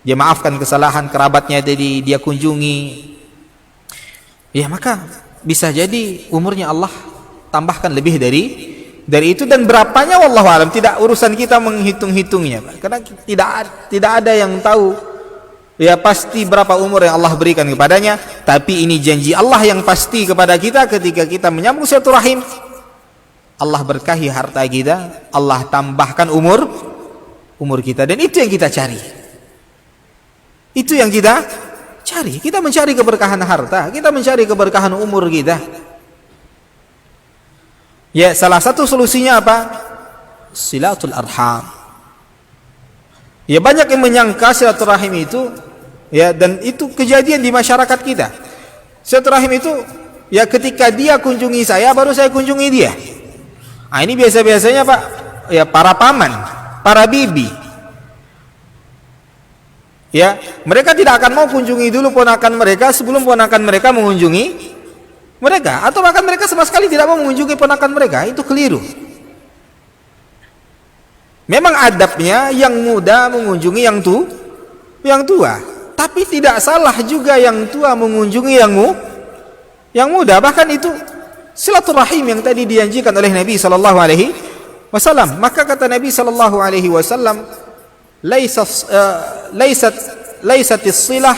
dia maafkan kesalahan kerabatnya tadi, dia kunjungi, ya, maka bisa jadi umurnya Allah tambahkan lebih dari itu. Dan berapanya wallahu alam, tidak urusan kita menghitung-hitungnya, karena tidak ada yang tahu, ya, pasti berapa umur yang Allah berikan kepadanya. Tapi ini janji Allah yang pasti kepada kita, ketika kita menyambung silaturahim, Allah berkahi harta kita, Allah tambahkan umur kita, dan itu yang kita cari. Itu yang kita cari. Kita mencari keberkahan harta, kita mencari keberkahan umur kita. Ya, salah satu solusinya apa? Silatul arham. Ya, banyak yang menyangka silaturahim itu, ya, dan itu kejadian di masyarakat kita. Silaturahim itu, ya, ketika dia kunjungi saya, baru saya kunjungi dia. Nah, ini biasa-biasanya Pak, ya, para paman, para bibi. Ya, mereka tidak akan mau kunjungi dulu ponakan mereka sebelum ponakan mereka mengunjungi mereka, atau bahkan mereka sama sekali tidak mau mengunjungi ponakan mereka. Itu keliru. Memang adabnya yang muda mengunjungi yang tua, tapi tidak salah juga yang tua mengunjungi yang muda. Bahkan itu silaturahim yang tadi dijanjikan oleh Nabi sallallahu alaihi wasallam. Maka kata Nabi sallallahu alaihi wasallam, laysat as-silah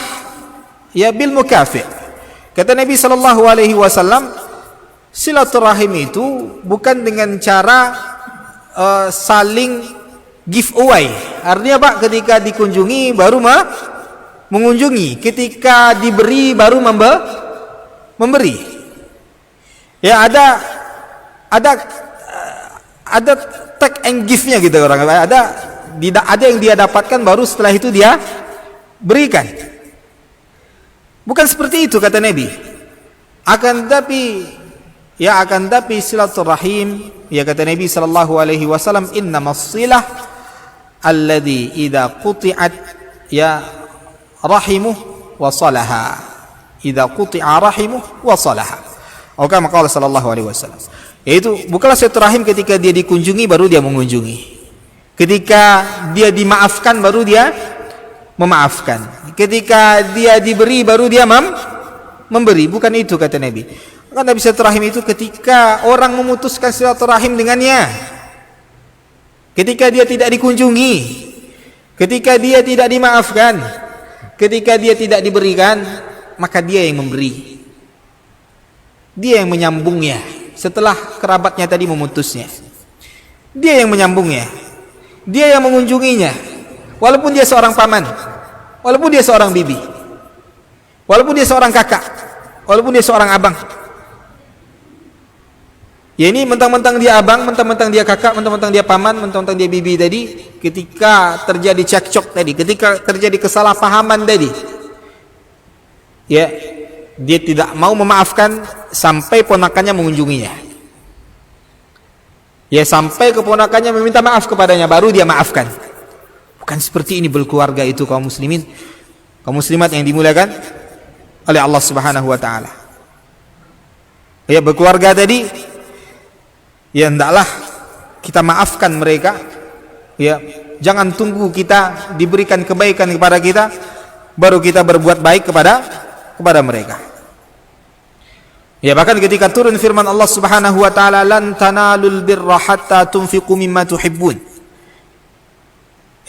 ya bil mukafi'. Kata Nabi sallallahu alaihi wasallam, silaturahim itu bukan dengan cara saling giveaway. Artinya Pak, ketika dikunjungi baru mengunjungi, ketika diberi baru memberi. Ya, ada take and give-nya gitu orang. Ada yang dia dapatkan baru setelah itu dia berikan. Bukan seperti itu kata Nabi. Akan tapi silaturahim, ya, kata Nabi sallallahu alaihi wasallam, innamas silah alladhi idza quti'at ya rahimuh wa salaha. Idza quti'a rahimuh wa salaha. Atau kama qala sallallahu alaihi wasallam. Yaitu bukanlah silaturahim ketika dia dikunjungi baru dia mengunjungi. Ketika dia dimaafkan baru dia memaafkan. Ketika dia diberi baru dia memberi. Bukan itu kata Nabi. Karena silaturahim itu ketika orang memutuskan silaturahim dengannya, ketika dia tidak dikunjungi, ketika dia tidak dimaafkan, ketika dia tidak diberikan, maka dia yang memberi, dia yang menyambungnya setelah kerabatnya tadi memutusnya. Dia yang menyambungnya, dia yang mengunjunginya, walaupun dia seorang paman, walaupun dia seorang bibi, walaupun dia seorang kakak, walaupun dia seorang abang. Ya, ini mentang-mentang dia abang, mentang-mentang dia kakak, mentang-mentang dia paman, mentang-mentang dia bibi tadi, ketika terjadi cekcok tadi, ketika terjadi kesalahpahaman tadi, ya, dia tidak mau memaafkan sampai ponakannya mengunjunginya. Ya, sampai keponakannya meminta maaf kepadanya baru dia maafkan. Bukan seperti ini berkeluarga itu kaum muslimin, kaum muslimat yang dimuliakan oleh Allah Subhanahu wa taala. Ya, berkeluarga tadi, ya, hendaklah kita maafkan mereka. Ya, jangan tunggu kita diberikan kebaikan kepada kita baru kita berbuat baik kepada mereka. Ya, bahkan ketika turun firman Allah Subhanahu wa taala, lan tanalul birra hatta tunfiqu mimma tuhibbun.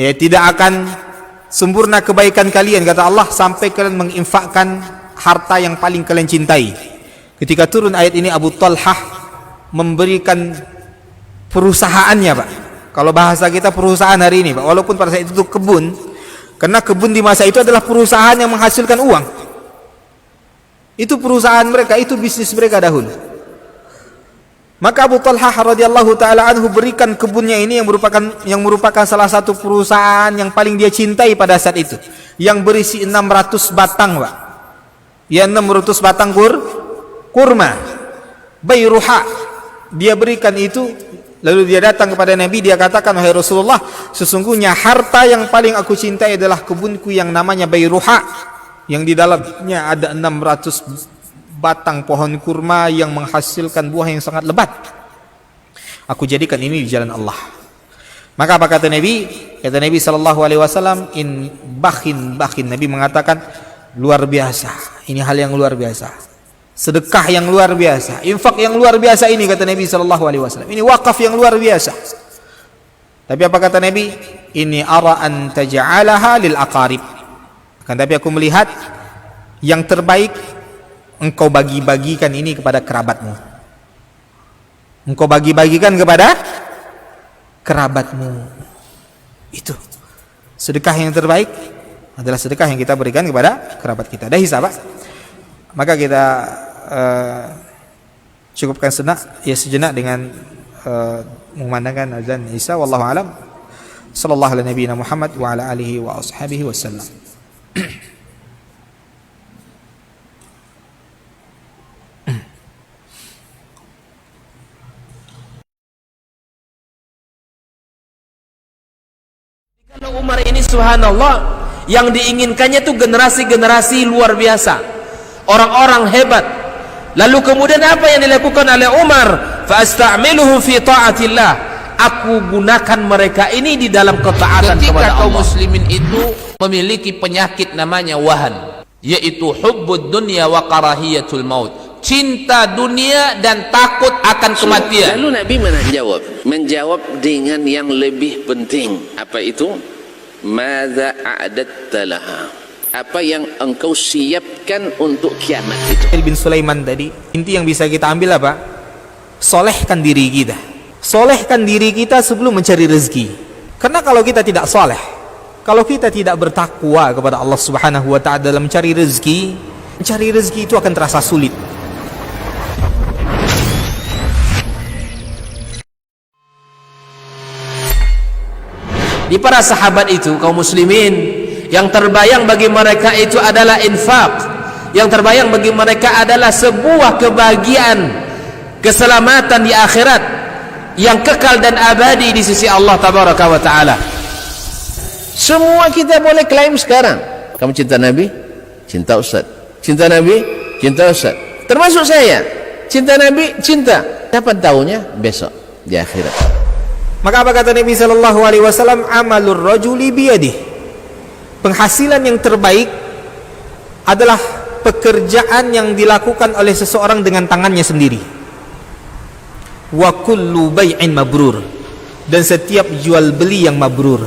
Ya, tidak akan sempurna kebaikan kalian kata Allah sampai kalian menginfakkan harta yang paling kalian cintai. Ketika turun ayat ini, Abu Talhah memberikan perusahaannya, Pak. Kalau bahasa kita perusahaan hari ini, Pak, walaupun pada saat itu kebun, karena kebun di masa itu adalah perusahaan yang menghasilkan uang. Itu perusahaan mereka, itu bisnis mereka dahulu. Maka Abu Talhah radhiyallahu taala anhu berikan kebunnya ini yang merupakan salah satu perusahaan yang paling dia cintai pada saat itu, yang berisi 600 batang, Pak. Ya, 600 batang kurma. Bayruha. Dia berikan itu, lalu dia datang kepada Nabi, dia katakan, wahai Rasulullah, sesungguhnya harta yang paling aku cintai adalah kebunku yang namanya Bayruha, yang di dalamnya ada 600 batang pohon kurma yang menghasilkan buah yang sangat lebat. Aku jadikan ini di jalan Allah. Maka apa kata Nabi? Kata Nabi sallallahu alaihi wasallam, in bakhin. Nabi mengatakan, luar biasa. Ini hal yang luar biasa. Sedekah yang luar biasa, infak yang luar biasa ini kata Nabi sallallahu alaihi wasallam. Ini wakaf yang luar biasa. Tapi apa kata Nabi? Ini ara an taj'alaha lil aqarib. Akan tapi aku melihat yang terbaik engkau bagi-bagikan ini kepada kerabatmu. engkau bagi-bagikan kepada kerabatmu. Itu sedekah yang terbaik adalah sedekah yang kita berikan kepada kerabat kita. Dah sahabat, maka kita cukupkan sejenak dengan memandangkan azan Isya. Wallahu alam. Sallallahu ala nabiyina Muhammad wa ala alihi wa ashabihi wasallam. Kalau Umar ini subhanallah, yang diinginkannya tuh generasi-generasi luar biasa, orang-orang hebat. Lalu kemudian apa yang dilakukan oleh Umar? Fa asta'miluhum fi ta'atillah. Aku gunakan mereka ini di dalam ketaatan kepada Allah. Ketika kaum muslimin itu memiliki penyakit namanya wahan, yaitu hubbud dunya wa karahiyatul maut, cinta dunia dan takut akan kematian. Lalu Nabi menjawab dengan yang lebih penting. Apa itu? Madza a'adatta laha? Apa yang engkau siapkan untuk kiamat itu? Bin Sulaiman tadi, inti yang bisa kita ambil apa? Solehkan diri kita. Solehkan diri kita sebelum mencari rezeki. Karena kalau kita tidak soleh, kalau kita tidak bertakwa kepada Allah Subhanahu wa ta'ala dalam mencari rezeki itu akan terasa sulit. Di para sahabat itu, kaum muslimin, yang terbayang bagi mereka itu adalah infak. Yang terbayang bagi mereka adalah sebuah kebahagiaan, keselamatan di akhirat yang kekal dan abadi di sisi Allah tabaraka wa taala. Semua kita boleh klaim sekarang. Kamu cinta Nabi? Cinta Ustaz. Cinta Nabi? Cinta Ustaz. Termasuk saya. Cinta Nabi? Cinta. Kapan tahunya? Besok di akhirat. Maka apa kata Nabi sallallahu alaihi wasallam? Amalur rajuli biyadihi. Penghasilan yang terbaik adalah pekerjaan yang dilakukan oleh seseorang dengan tangannya sendiri. Wa kullu bai'in mabrur, dan setiap jual beli yang mabrur.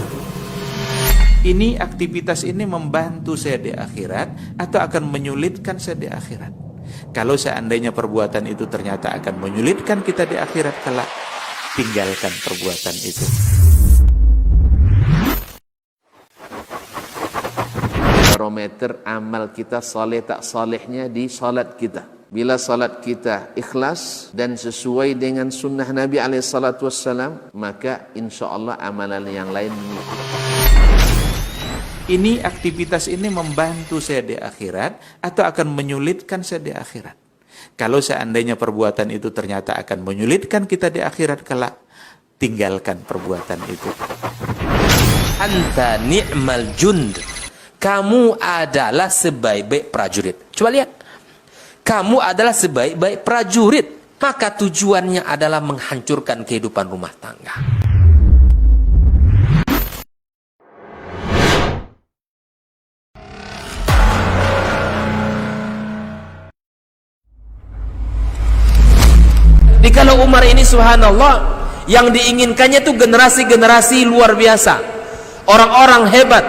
Ini aktivitas ini membantu saya di akhirat atau akan menyulitkan saya di akhirat. Kalau seandainya perbuatan itu ternyata akan menyulitkan kita di akhirat kelak, tinggalkan perbuatan itu. Barometer amal kita saleh tak salehnya di salat kita. Bila salat kita ikhlas dan sesuai dengan sunnah Nabi SAW, maka insya Allah amalan yang lain mengikuti. Ini aktivitas ini membantu saya di akhirat atau akan menyulitkan saya di akhirat. Kalau seandainya perbuatan itu ternyata akan menyulitkan kita di akhirat kelak, tinggalkan perbuatan itu. Anta ni'mal jund. Kamu adalah sebaik-baik prajurit. Coba lihat. Kamu adalah sebaik-baik prajurit. Maka tujuannya adalah menghancurkan kehidupan rumah tangga. Jadi kalau Umar ini subhanallah, yang diinginkannya tuh generasi-generasi luar biasa, orang-orang hebat.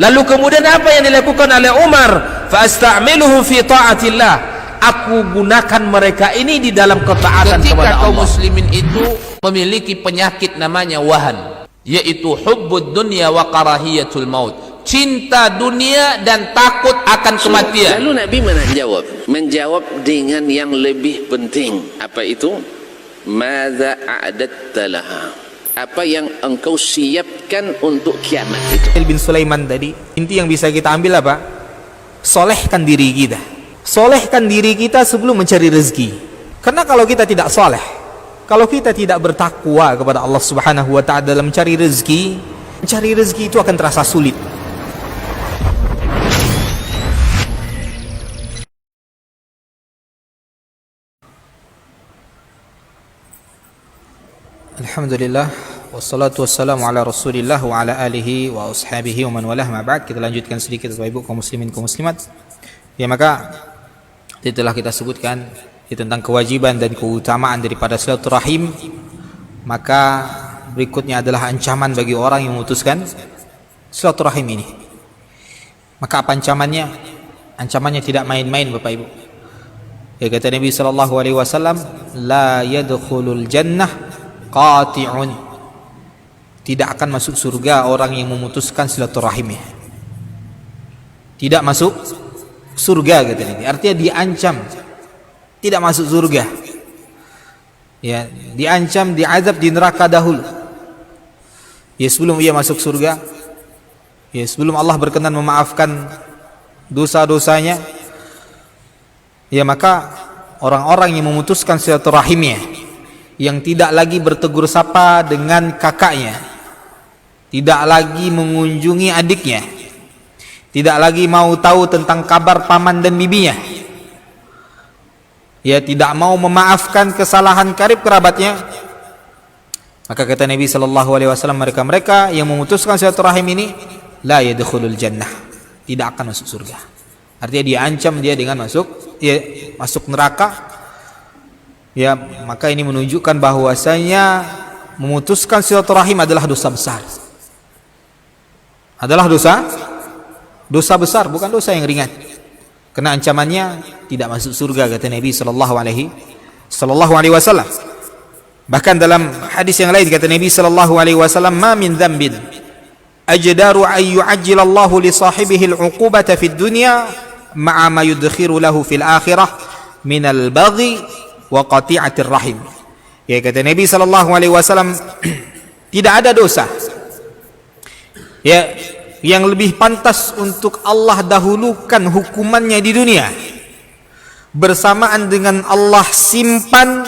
Lalu kemudian apa yang dilakukan oleh Umar? Fa asta'miluhum fi ta'atillah. Aku gunakan mereka ini di dalam ketaatan kepada Allah. Ketika kaum muslimin itu memiliki penyakit namanya wahan, yaitu hubbud dunya wa karahiyatul maut, cinta dunia dan takut akan kematian. Lalu Nabi menjawab dengan yang lebih penting. Apa itu? Madza a'adatta laha? Apa yang engkau siapkan untuk kiamat itu? Bin Sulaiman tadi, inti yang bisa kita ambil apa? Solehkan diri kita. Solehkan diri kita sebelum mencari rezeki. Karena kalau kita tidak soleh, kalau kita tidak bertakwa kepada Allah Subhanahu wa ta'ala dalam mencari rezeki itu akan terasa sulit. Alhamdulillah, wassalatu wassalamu ala Rasulillah wa ala alihi wa ashabihi wa man walah, ma ba'd. Kita lanjutkan sedikit Bapak Ibu kaum muslimin kaum muslimat. Ya, maka telah kita sebutkan tentang kewajiban dan keutamaan daripada silaturahim. Maka berikutnya adalah ancaman bagi orang yang memutuskan silaturahim ini. Maka apa ancamannya? Ancamannya tidak main-main Bapak Ibu. Ya, kata Nabi sallallahu alaihi wasallam, la yadkhulul jannah qati'un. Tidak akan masuk surga orang yang memutuskan silaturahimnya. Tidak masuk surga, kata Nabi. Artinya diancam tidak masuk surga. Ya, diancam diazab di neraka dahulu. Ya, sebelum ia masuk surga. Ya, sebelum Allah berkenan memaafkan dosa-dosanya, ya maka orang-orang yang memutuskan silaturahimnya, yang tidak lagi bertegur sapa dengan kakaknya, tidak lagi mengunjungi adiknya, tidak lagi mau tahu tentang kabar paman dan bibinya, ya tidak mau memaafkan kesalahan karib kerabatnya, maka kata Nabi sallallahu alaihi wasallam, mereka yang memutuskan silaturahim ini la yadkhulul jannah, tidak akan masuk surga. Artinya diancam dia dengan masuk neraka. Ya, maka ini menunjukkan bahwasanya memutuskan silaturahim adalah dosa besar. Adalah dosa besar, bukan dosa yang ringan. Karena ancamannya tidak masuk surga, kata Nabi sallallahu alaihi wasallam. Bahkan dalam hadis yang lain kata Nabi sallallahu alaihi wasallam, ma min dzambin ajdaru an yu'ajjilallahu li sahibihi al-'uqubata fid dunya ma'a ma yudkhiru lahu fil akhirah min al-baghi wa qati'atir rahim. Ya, kata Nabi sallallahu alaihi wasallam, tidak ada dosa ya yang lebih pantas untuk Allah dahulukan hukumannya di dunia bersamaan dengan Allah simpan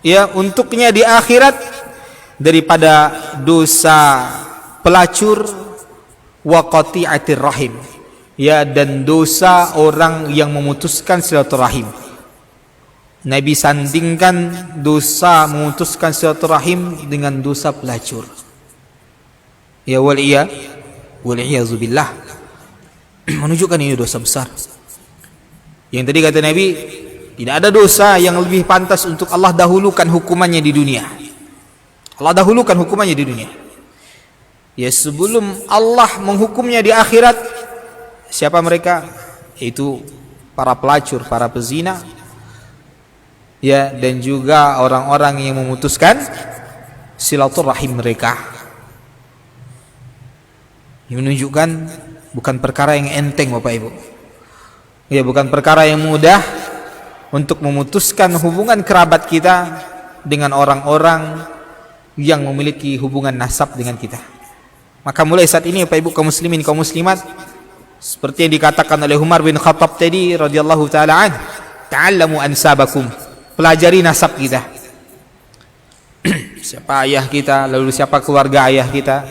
ya untuknya di akhirat daripada dosa pelacur wa qati'atir rahim, ya, dan dosa orang yang memutuskan silaturahim. Nabi sandingkan dosa memutuskan silaturahim dengan dosa pelacur. Ya, wal'iyazubillah. Menunjukkan ini dosa besar. Yang tadi kata Nabi, tidak ada dosa yang lebih pantas untuk Allah dahulukan hukumannya di dunia. Allah dahulukan hukumannya di dunia. Ya, sebelum Allah menghukumnya di akhirat. Siapa mereka? Itu para pelacur, para pezina, ya, dan juga orang-orang yang memutuskan silaturahim mereka. Ini menunjukkan bukan perkara yang enteng, Bapak Ibu. Ya, bukan perkara yang mudah untuk memutuskan hubungan kerabat kita dengan orang-orang yang memiliki hubungan nasab dengan kita. Maka mulai saat ini Bapak Ibu kaum muslimin kaum muslimat, seperti yang dikatakan oleh Umar bin Khattab tadi radhiyallahu taala an, ta'allamu ansabakum, pelajari nasab kita. Siapa ayah kita, lalu siapa keluarga ayah kita,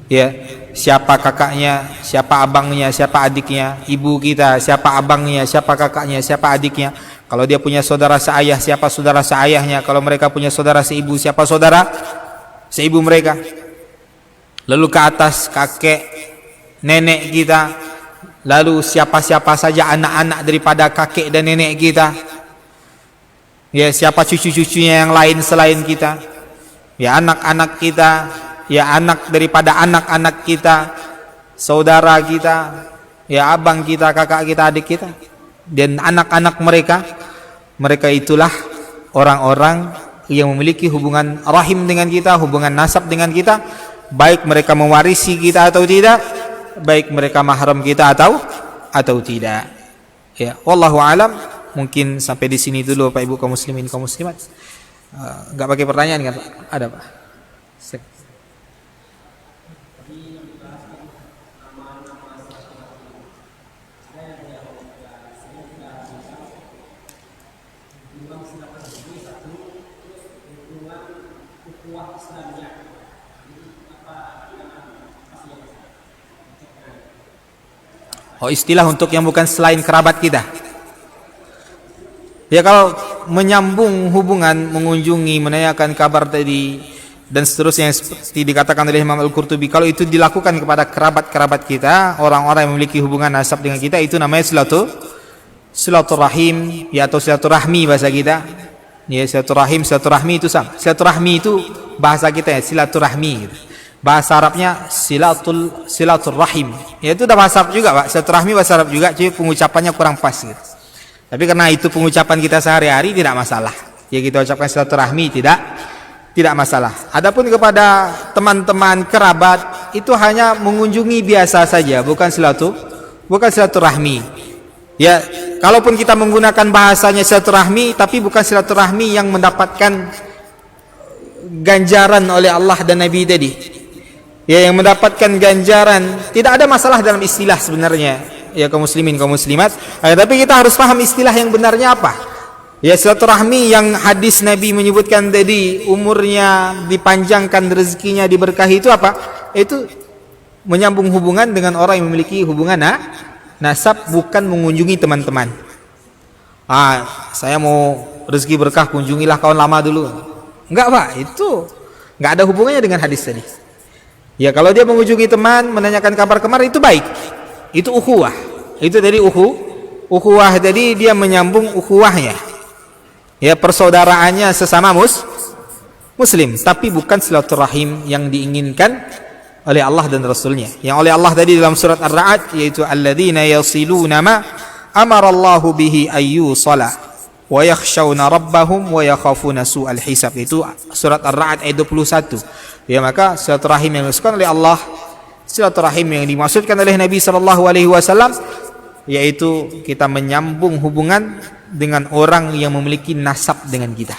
ya, siapa kakaknya, siapa abangnya, siapa adiknya, ibu kita, siapa abangnya, siapa kakaknya, siapa adiknya. Kalau dia punya saudara seayah, siapa saudara seayahnya. Kalau mereka punya saudara seibu, siapa saudara seibu mereka. Lalu ke atas kakek, nenek kita, lalu siapa-siapa saja anak-anak daripada kakek dan nenek kita, ya, siapa cucu-cucunya yang lain selain kita, ya, anak-anak kita, ya, anak daripada anak-anak kita, saudara kita, ya, abang kita, kakak kita, adik kita, dan anak-anak mereka itulah orang-orang yang memiliki hubungan rahim dengan kita, hubungan nasab dengan kita, baik mereka mewarisi kita atau tidak, baik mereka mahram kita atau tidak. Ya, wallahu alam. Mungkin sampai di sini dulu Pak Ibu kaum muslimin kaum muslimat. Enggak pakai pertanyaan kan, Pak? Ada, Pak? Oh, istilah untuk yang bukan selain kerabat kita. Ya, kalau menyambung hubungan, mengunjungi, menanyakan kabar tadi dan seterusnya yang seperti dikatakan oleh Imam Al-Qurtubi, kalau itu dilakukan kepada kerabat-kerabat kita, orang-orang yang memiliki hubungan nasab dengan kita, itu namanya silaturahim, ya, atau silaturahmi bahasa kita. Ya, silaturahmi itu sama. Silaturahmi itu bahasa kita ya, silaturahmi gitu. Bahasa Arabnya silaturahim. Ya, itu udah bahasa Arab juga, Pak. Silaturahmi bahasa Arab juga, cuma pengucapannya kurang pas gitu. Tapi karena itu pengucapan kita sehari-hari tidak masalah. Ya kita ucapkan silaturahmi tidak masalah. Adapun kepada teman-teman kerabat itu hanya mengunjungi biasa saja, bukan silaturahmi. Ya, kalaupun kita menggunakan bahasanya silaturahmi, tapi bukan silaturahmi yang mendapatkan ganjaran oleh Allah dan Nabi tadi. Ya, yang mendapatkan ganjaran, tidak ada masalah dalam istilah sebenarnya. Ya kaum muslimin, kaum muslimat. Tapi kita harus paham istilah yang benarnya apa. Ya, silaturahmi yang hadis Nabi menyebutkan tadi, umurnya dipanjangkan, rezekinya diberkahi, itu apa? Itu menyambung hubungan dengan orang yang memiliki hubungan nasab, bukan mengunjungi teman-teman. Saya mau rezeki berkah, kunjungilah kawan lama dulu. Enggak Pak, itu enggak ada hubungannya dengan hadis tadi. Ya kalau dia mengunjungi teman, menanyakan kabar itu baik. Itu ukhuwah. Itu dari ukhuwah tadi, dia menyambung ukhuwahnya. Ya, persaudaraannya sesama muslim, tapi bukan silaturahim yang diinginkan oleh Allah dan Rasulnya. Yang oleh Allah tadi dalam surat Ar-Ra'd, yaitu alladzina yasiluna ma amarallahu bihi ayyusala wa yakhshawna rabbahum wa yakhafuna su'al hisab. Itu surat Ar-Ra'd ayat 21. Ya, maka silaturahim yang dimaksudkan oleh Allah, silaturahim yang dimaksudkan oleh Nabi sallallahu alaihi wasallam, yaitu kita menyambung hubungan dengan orang yang memiliki nasab dengan kita.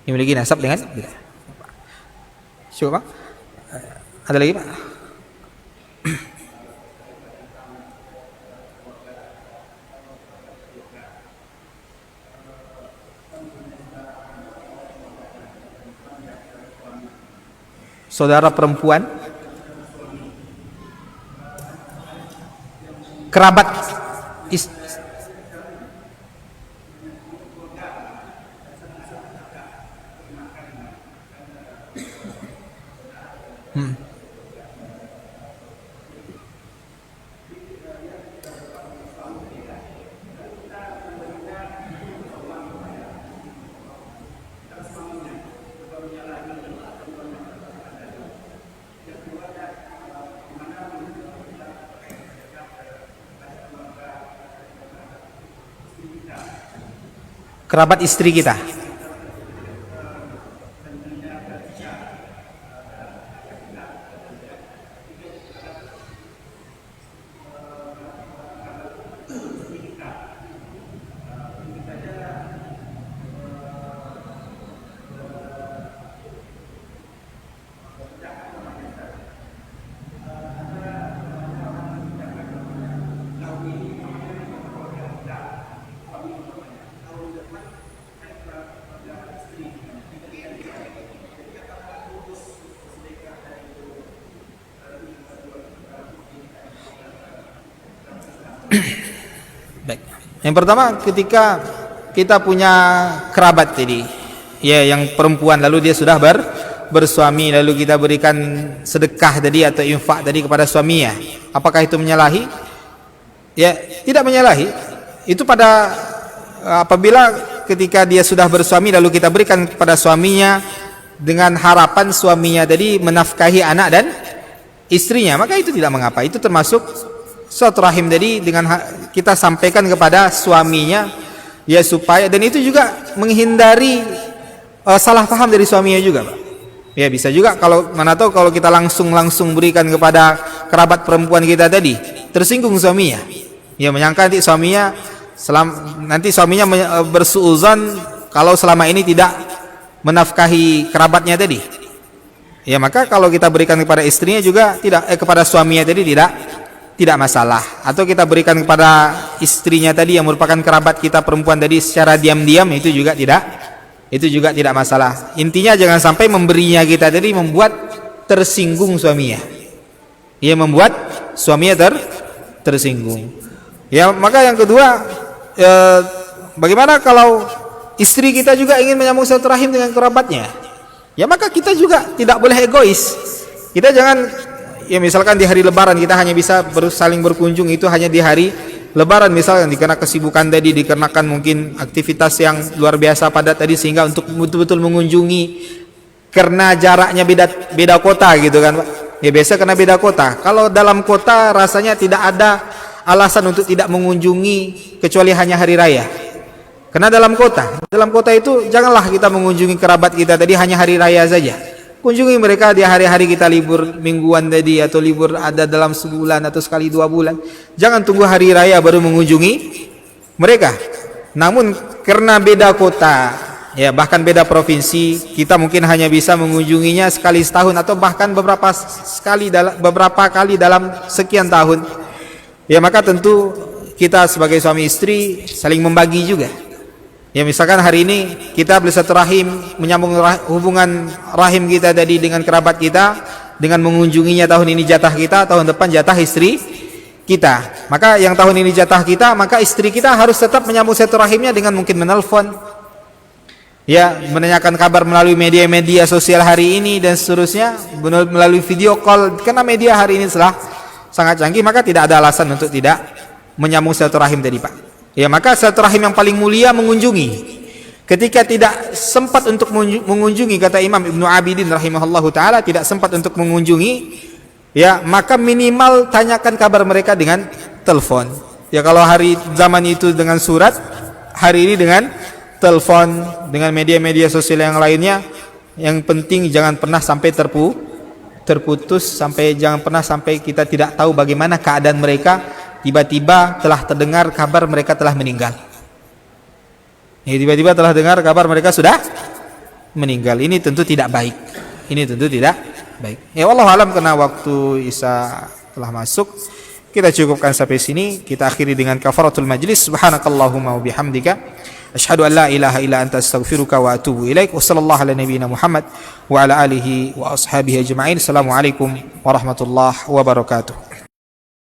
Yang memiliki nasab dengan kita. Coba Pak. Ada lagi Pak? Saudara perempuan, kerabat kerabat istri kita. Baik. Yang pertama, ketika kita punya kerabat tadi, ya yang perempuan, lalu dia sudah bersuami, lalu kita berikan sedekah tadi atau infak tadi kepada suaminya, apakah itu menyalahi? Ya, tidak menyalahi. Itu pada apabila ketika dia sudah bersuami lalu kita berikan kepada suaminya dengan harapan suaminya tadi menafkahi anak dan istrinya, maka itu tidak mengapa. Itu termasuk silaturahim tadi dengan kita sampaikan kepada suaminya, ya supaya, dan itu juga menghindari salah paham dari suaminya juga Pak. Ya bisa juga kalau mana tahu kalau kita langsung berikan kepada kerabat perempuan kita tadi, tersinggung suaminya. Ya menyangka nanti suaminya bersuuzon kalau selama ini tidak menafkahi kerabatnya tadi. Ya maka kalau kita berikan kepada istrinya juga tidak, kepada suaminya tadi tidak masalah. Atau kita berikan kepada istrinya tadi yang merupakan kerabat kita perempuan tadi secara diam-diam, itu juga tidak masalah. Intinya jangan sampai memberinya kita tadi membuat tersinggung suaminya. Ia membuat suaminya tersinggung. Ya maka yang kedua, bagaimana kalau istri kita juga ingin menyambung silaturahim dengan kerabatnya? Ya maka kita juga tidak boleh egois. Kita jangan, ya misalkan di hari lebaran kita hanya bisa saling berkunjung itu hanya di hari lebaran misalkan, dikarenakan kesibukan tadi, dikarenakan mungkin aktivitas yang luar biasa padat tadi, sehingga untuk betul-betul mengunjungi karena jaraknya beda kota gitu kan Pak. Ya biasa karena beda kota. Kalau dalam kota rasanya tidak ada alasan untuk tidak mengunjungi kecuali hanya hari raya. Karena dalam kota itu janganlah kita mengunjungi kerabat kita tadi hanya hari raya saja. Kunjungi mereka di hari-hari kita libur mingguan tadi, atau libur ada dalam sebulan atau sekali 2 bulan. Jangan tunggu hari raya baru mengunjungi mereka. Namun karena beda kota, ya bahkan beda provinsi, kita mungkin hanya bisa mengunjunginya sekali setahun atau bahkan beberapa kali dalam sekian tahun. Ya maka tentu kita sebagai suami istri saling membagi juga. Ya misalkan hari ini kita bersilaturahim, menyambung hubungan rahim kita tadi dengan kerabat kita dengan mengunjunginya tahun ini jatah kita, tahun depan jatah istri kita. Maka yang tahun ini jatah kita, maka istri kita harus tetap menyambung silaturahimnya dengan mungkin menelpon, ya menanyakan kabar melalui media-media sosial hari ini dan seterusnya, melalui video call. Karena media hari ini telah sangat canggih, maka tidak ada alasan untuk tidak menyambung silaturahim tadi, Pak. Ya maka silaturahim yang paling mulia mengunjungi. Ketika tidak sempat untuk mengunjungi, kata Imam Ibnu Abidin rahimahullahu taala, tidak sempat untuk mengunjungi, ya maka minimal tanyakan kabar mereka dengan telepon. Ya kalau hari zaman itu dengan surat, hari ini dengan telepon, dengan media-media sosial yang lainnya. Yang penting jangan pernah sampai terputus, sampai jangan pernah sampai kita tidak tahu bagaimana keadaan mereka. Tiba-tiba telah terdengar kabar mereka telah meninggal. Ya, tiba-tiba telah dengar kabar mereka sudah meninggal. Ini tentu tidak baik. Ini tentu tidak baik. Ya wallahu alam, karena waktu Isya telah masuk. Kita cukupkan sampai sini. Kita akhiri dengan kafaratul majlis. Subhanakallahumma wa bihamdika asyhadu an la ilaha illa anta astaghfiruka wa atubu ilaik. Wa sallallahu ala nabiyyina Muhammad wa ala alihi wa ashabihi ajma'in. Assalamualaikum warahmatullahi wabarakatuh.